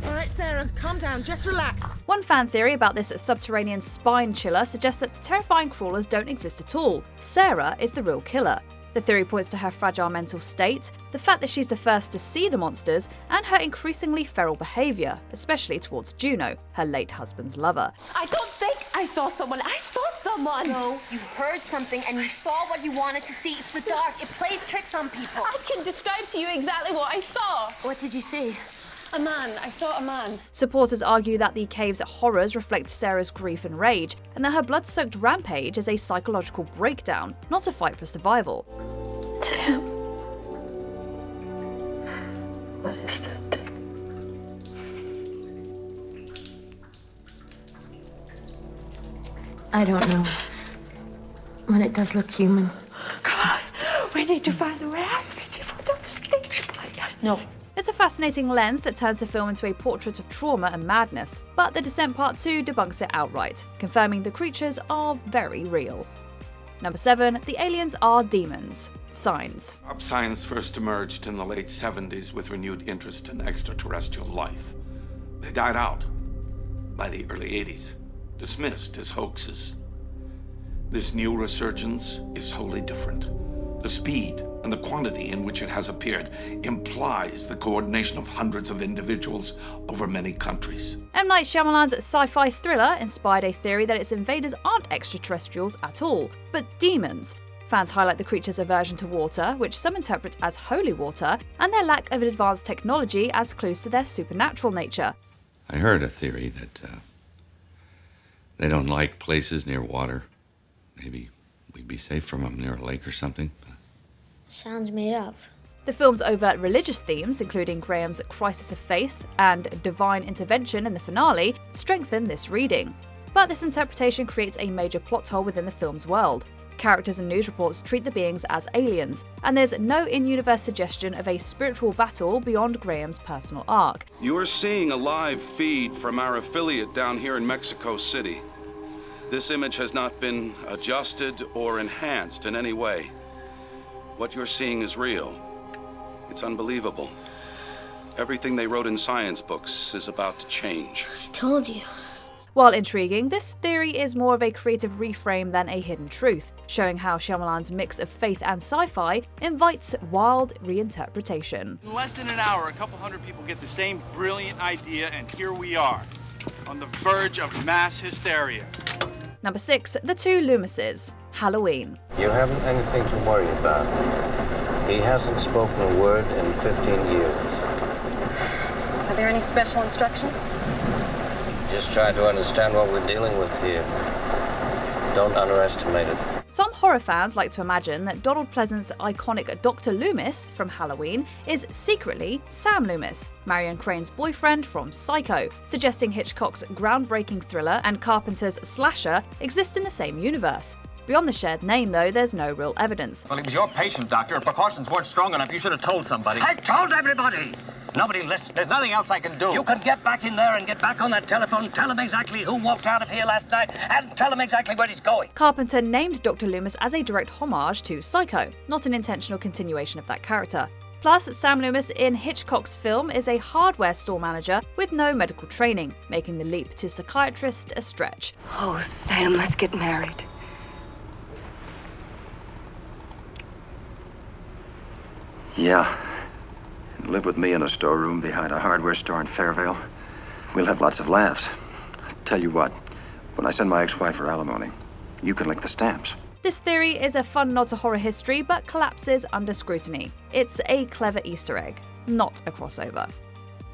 S20: All right, Sarah, calm down. Just relax.
S2: One fan theory about this subterranean spine chiller suggests that the terrifying crawlers don't exist at all. Sarah is the real killer. The theory points to her fragile mental state, the fact that she's the first to see the monsters, and her increasingly feral behaviour, especially towards Juno, her late husband's lover.
S9: I don't think I saw someone. I saw someone.
S5: No, you heard something and you saw what you wanted to see. It's the dark. It plays tricks on people.
S9: I can describe to you exactly what I saw.
S5: What did you see?
S9: A man. I saw a man.
S2: Supporters argue that the cave's horrors reflect Sarah's grief and rage, and that her blood-soaked rampage is a psychological breakdown, not a fight for survival.
S5: Sam. What is that? I don't know. But it does look human.
S9: Come on. We need to find a way out before those things play. No.
S2: It's a fascinating lens that turns the film into a portrait of trauma and madness, but The Descent Part 2 debunks it outright, confirming the creatures are very real. Number 7. The aliens are demons. Signs.
S8: Science first emerged in the late 70s with renewed interest in extraterrestrial life. They died out by the early 80s, dismissed as hoaxes. This new resurgence is wholly different. The speed and the quantity in which it has appeared implies the coordination of hundreds of individuals over many countries.
S2: M. Night Shyamalan's sci-fi thriller inspired a theory that its invaders aren't extraterrestrials at all, but demons. Fans highlight the creature's aversion to water, which some interpret as holy water, and their lack of advanced technology as clues to their supernatural nature.
S1: I heard a theory that they don't like places near water. Maybe we'd be safe from them near a lake or something.
S4: Sounds made up.
S2: The film's overt religious themes, including Graham's crisis of faith and divine intervention in the finale, strengthen this reading. But this interpretation creates a major plot hole within the film's world. Characters and news reports treat the beings as aliens, and there's no in-universe suggestion of a spiritual battle beyond Graham's personal arc.
S18: You are seeing a live feed from our affiliate down here in Mexico City. This image has not been adjusted or enhanced in any way. What you're seeing is real. It's unbelievable. Everything they wrote in science books is about to change.
S4: I told you.
S2: While intriguing, this theory is more of a creative reframe than a hidden truth, showing how Shyamalan's mix of faith and sci-fi invites wild reinterpretation.
S21: In less than an hour, a couple hundred people get the same brilliant idea, and here we are, on the verge of mass hysteria.
S2: Number 6. The Two Loomises. Halloween.
S23: You haven't anything to worry about. He hasn't spoken a word in 15 years.
S20: Are there any special instructions?
S23: Just try to understand what we're dealing with here. Don't underestimate it.
S2: Some horror fans like to imagine that Donald Pleasant's iconic Dr. Loomis from Halloween is secretly Sam Loomis, Marion Crane's boyfriend from Psycho, suggesting Hitchcock's groundbreaking thriller and Carpenter's slasher exist in the same universe. Beyond the shared name, though, there's no real evidence.
S25: Well, he was your patient, Doctor. If precautions weren't strong enough, you should have told somebody.
S26: I told everybody!
S25: Nobody listened. There's nothing else I can do.
S26: You can get back in there and get back on that telephone, tell him exactly who walked out of here last night, and tell him exactly where he's going.
S2: Carpenter named Dr. Loomis as a direct homage to Psycho, not an intentional continuation of that character. Plus, Sam Loomis in Hitchcock's film is a hardware store manager with no medical training, making the leap to psychiatrist a stretch.
S4: Oh, Sam, let's get married.
S27: Yeah. Live with me in a storeroom behind a hardware store in Fairvale. We'll have lots of laughs. Tell you what, when I send my ex-wife for alimony, you can lick the stamps.
S2: This theory is a fun nod to horror history, but collapses under scrutiny. It's a clever Easter egg, not a crossover.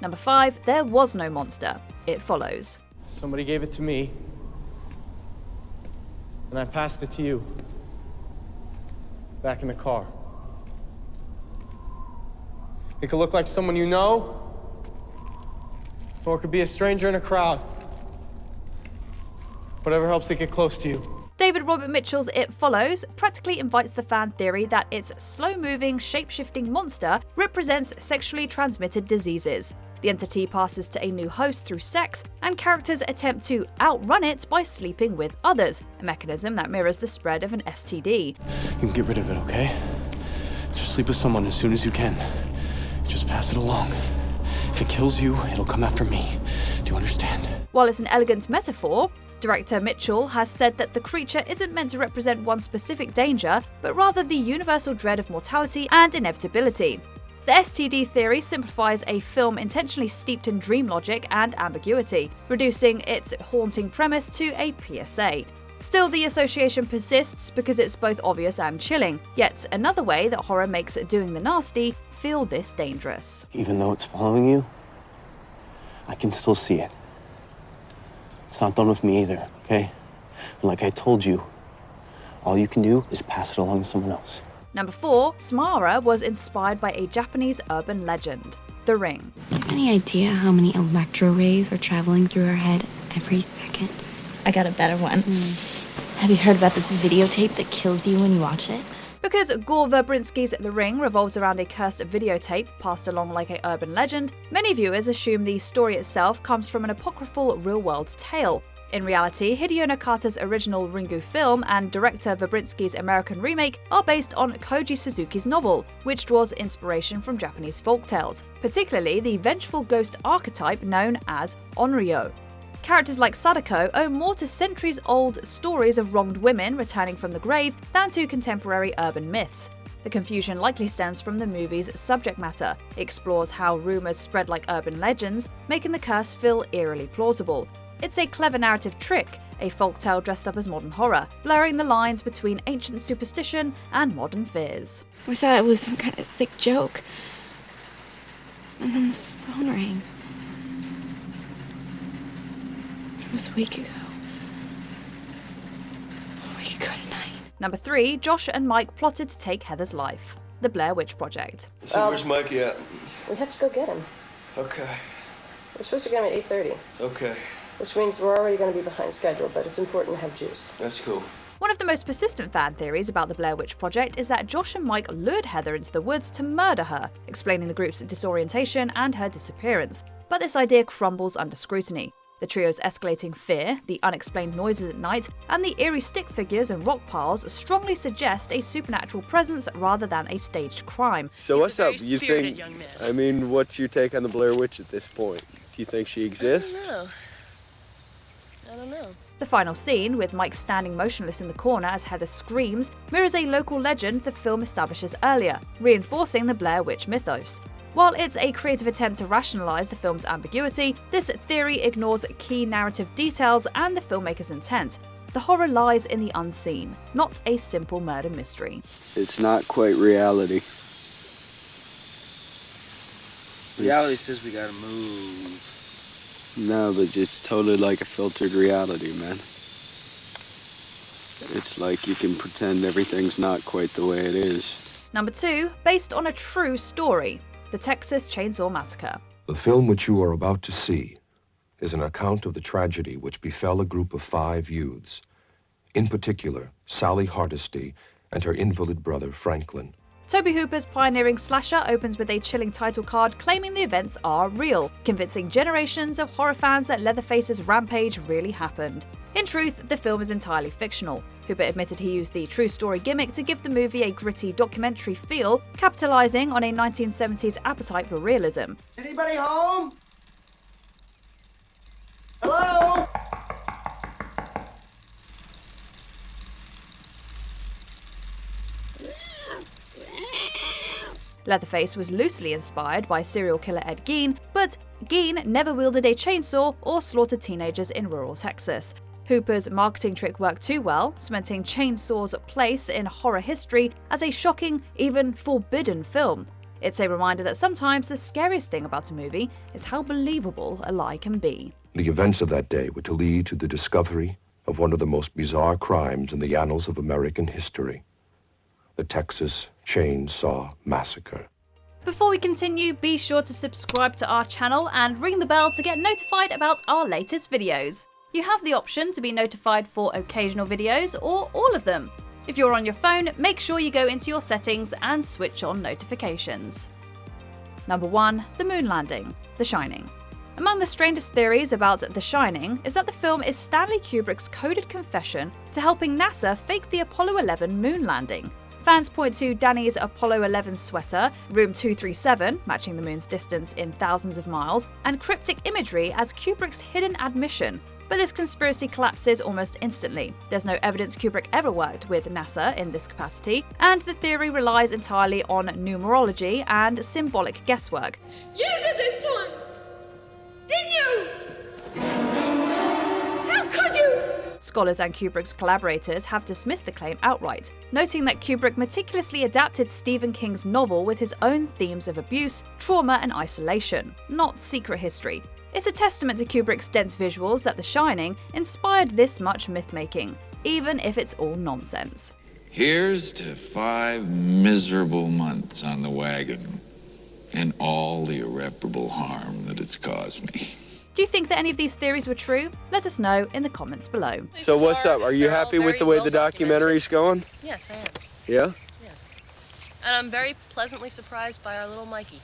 S2: Number 5, there was no monster. It follows.
S28: Somebody gave it to me, and I passed it to you. Back in the car. It could look like someone you know, or it could be a stranger in a crowd. Whatever helps it get close to you.
S2: David Robert Mitchell's It Follows practically invites the fan theory that its slow-moving, shape-shifting monster represents sexually transmitted diseases. The entity passes to a new host through sex, and characters attempt to outrun it by sleeping with others, a mechanism that mirrors the spread of an STD.
S28: You can get rid of it, okay? Just sleep with someone as soon as you can. Just pass it along. If it kills you, it'll come after me. Do you understand?
S2: While it's an elegant metaphor, director Mitchell has said that the creature isn't meant to represent one specific danger, but rather the universal dread of mortality and inevitability. The STD theory simplifies a film intentionally steeped in dream logic and ambiguity, reducing its haunting premise to a PSA. Still, the association persists because it's both obvious and chilling, yet another way that horror makes doing the nasty feel this dangerous.
S11: Even though it's following you, I can still see it. It's not done with me either, okay? And like I told you, all you can do is pass it along to someone else.
S2: Number 4, Samara was inspired by a Japanese urban legend, The Ring.
S29: Any idea how many electro rays are traveling through our head every second?
S30: I got a better one. Have you heard about this videotape that kills you when you watch it?
S2: Because Gore Verbinski's The Ring revolves around a cursed videotape passed along like an urban legend, many viewers assume the story itself comes from an apocryphal real-world tale. In reality, Hideo Nakata's original Ringu film and director Verbinski's American remake are based on Koji Suzuki's novel, which draws inspiration from Japanese folktales, particularly the vengeful ghost archetype known as Onryo. Characters like Sadako owe more to centuries-old stories of wronged women returning from the grave than to contemporary urban myths. The confusion likely stems from the movie's subject matter. It explores how rumors spread like urban legends, making the curse feel eerily plausible. It's a clever narrative trick, a folktale dressed up as modern horror, blurring the lines between ancient superstition and modern fears.
S29: We thought it was some kind of sick joke. And then the phone rang. It was a week ago. A week ago tonight.
S2: Number 3, Josh and Mike plotted to take Heather's life. The Blair Witch Project.
S3: So where's Mikey at?
S6: We have to go get him.
S3: Okay.
S6: We're supposed to get him at 8:30.
S3: Okay.
S6: Which means we're already going to be behind schedule, but it's important to have juice.
S3: That's cool.
S2: One of the most persistent fan theories about the Blair Witch Project is that Josh and Mike lured Heather into the woods to murder her, explaining the group's disorientation and her disappearance. But this idea crumbles under scrutiny. The trio's escalating fear, the unexplained noises at night, and the eerie stick figures and rock piles strongly suggest a supernatural presence rather than a staged crime.
S7: So what's up? You think? I mean, what's your take on the Blair Witch at this point? Do you think she exists?
S6: I don't know.
S2: The final scene, with Mike standing motionless in the corner as Heather screams, mirrors a local legend the film establishes earlier, reinforcing the Blair Witch mythos. While it's a creative attempt to rationalize the film's ambiguity, this theory ignores key narrative details and the filmmaker's intent. The horror lies in the unseen, not a simple murder mystery.
S7: It's not quite reality.
S12: Reality says we gotta move.
S7: No, but it's totally like a filtered reality, man. It's like you can pretend everything's not quite the way it is.
S2: Number 2, based on a true story, The Texas Chainsaw Massacre.
S13: The film which you are about to see is an account of the tragedy which befell a group of 5 youths, in particular, Sally Hardesty and her invalid brother, Franklin.
S2: Tobe Hooper's pioneering slasher opens with a chilling title card claiming the events are real, convincing generations of horror fans that Leatherface's rampage really happened. In truth, the film is entirely fictional. Hooper admitted he used the true story gimmick to give the movie a gritty documentary feel, capitalizing on a 1970s appetite for realism.
S15: Anybody home? Hello?
S2: Leatherface was loosely inspired by serial killer Ed Gein, but Gein never wielded a chainsaw or slaughtered teenagers in rural Texas. Hooper's marketing trick worked too well, cementing Chainsaw's place in horror history as a shocking, even forbidden film. It's a reminder that sometimes the scariest thing about a movie is how believable a lie can be.
S13: The events of that day were to lead to the discovery of one of the most bizarre crimes in the annals of American history: the Texas Chainsaw Massacre.
S2: Before we continue, be sure to subscribe to our channel and ring the bell to get notified about our latest videos. You have the option to be notified for occasional videos or all of them. If you're on your phone, make sure you go into your settings and switch on notifications. Number 1. The Moon Landing, The Shining. Among the strangest theories about The Shining is that the film is Stanley Kubrick's coded confession to helping NASA fake the Apollo 11 moon landing. Fans point to Danny's Apollo 11 sweater, room 237, matching the moon's distance in thousands of miles, and cryptic imagery as Kubrick's hidden admission. But this conspiracy collapses almost instantly. There's no evidence Kubrick ever worked with NASA in this capacity, and the theory relies entirely on numerology and symbolic guesswork.
S15: You did this to him! Didn't you? How could you?
S2: Scholars and Kubrick's collaborators have dismissed the claim outright, noting that Kubrick meticulously adapted Stephen King's novel with his own themes of abuse, trauma, and isolation, not secret history. It's a testament to Kubrick's dense visuals that The Shining inspired this much myth-making, even if it's all nonsense.
S14: Here's to 5 miserable months on the wagon and all the irreparable harm that it's caused me.
S2: Do you think that any of these theories were true? Let us know in the comments below.
S7: So what's up? Are you happy with the way the documentary's going?
S6: Yes, I am.
S7: Yeah?
S6: Yeah.
S5: And I'm very pleasantly surprised by our little Mikey.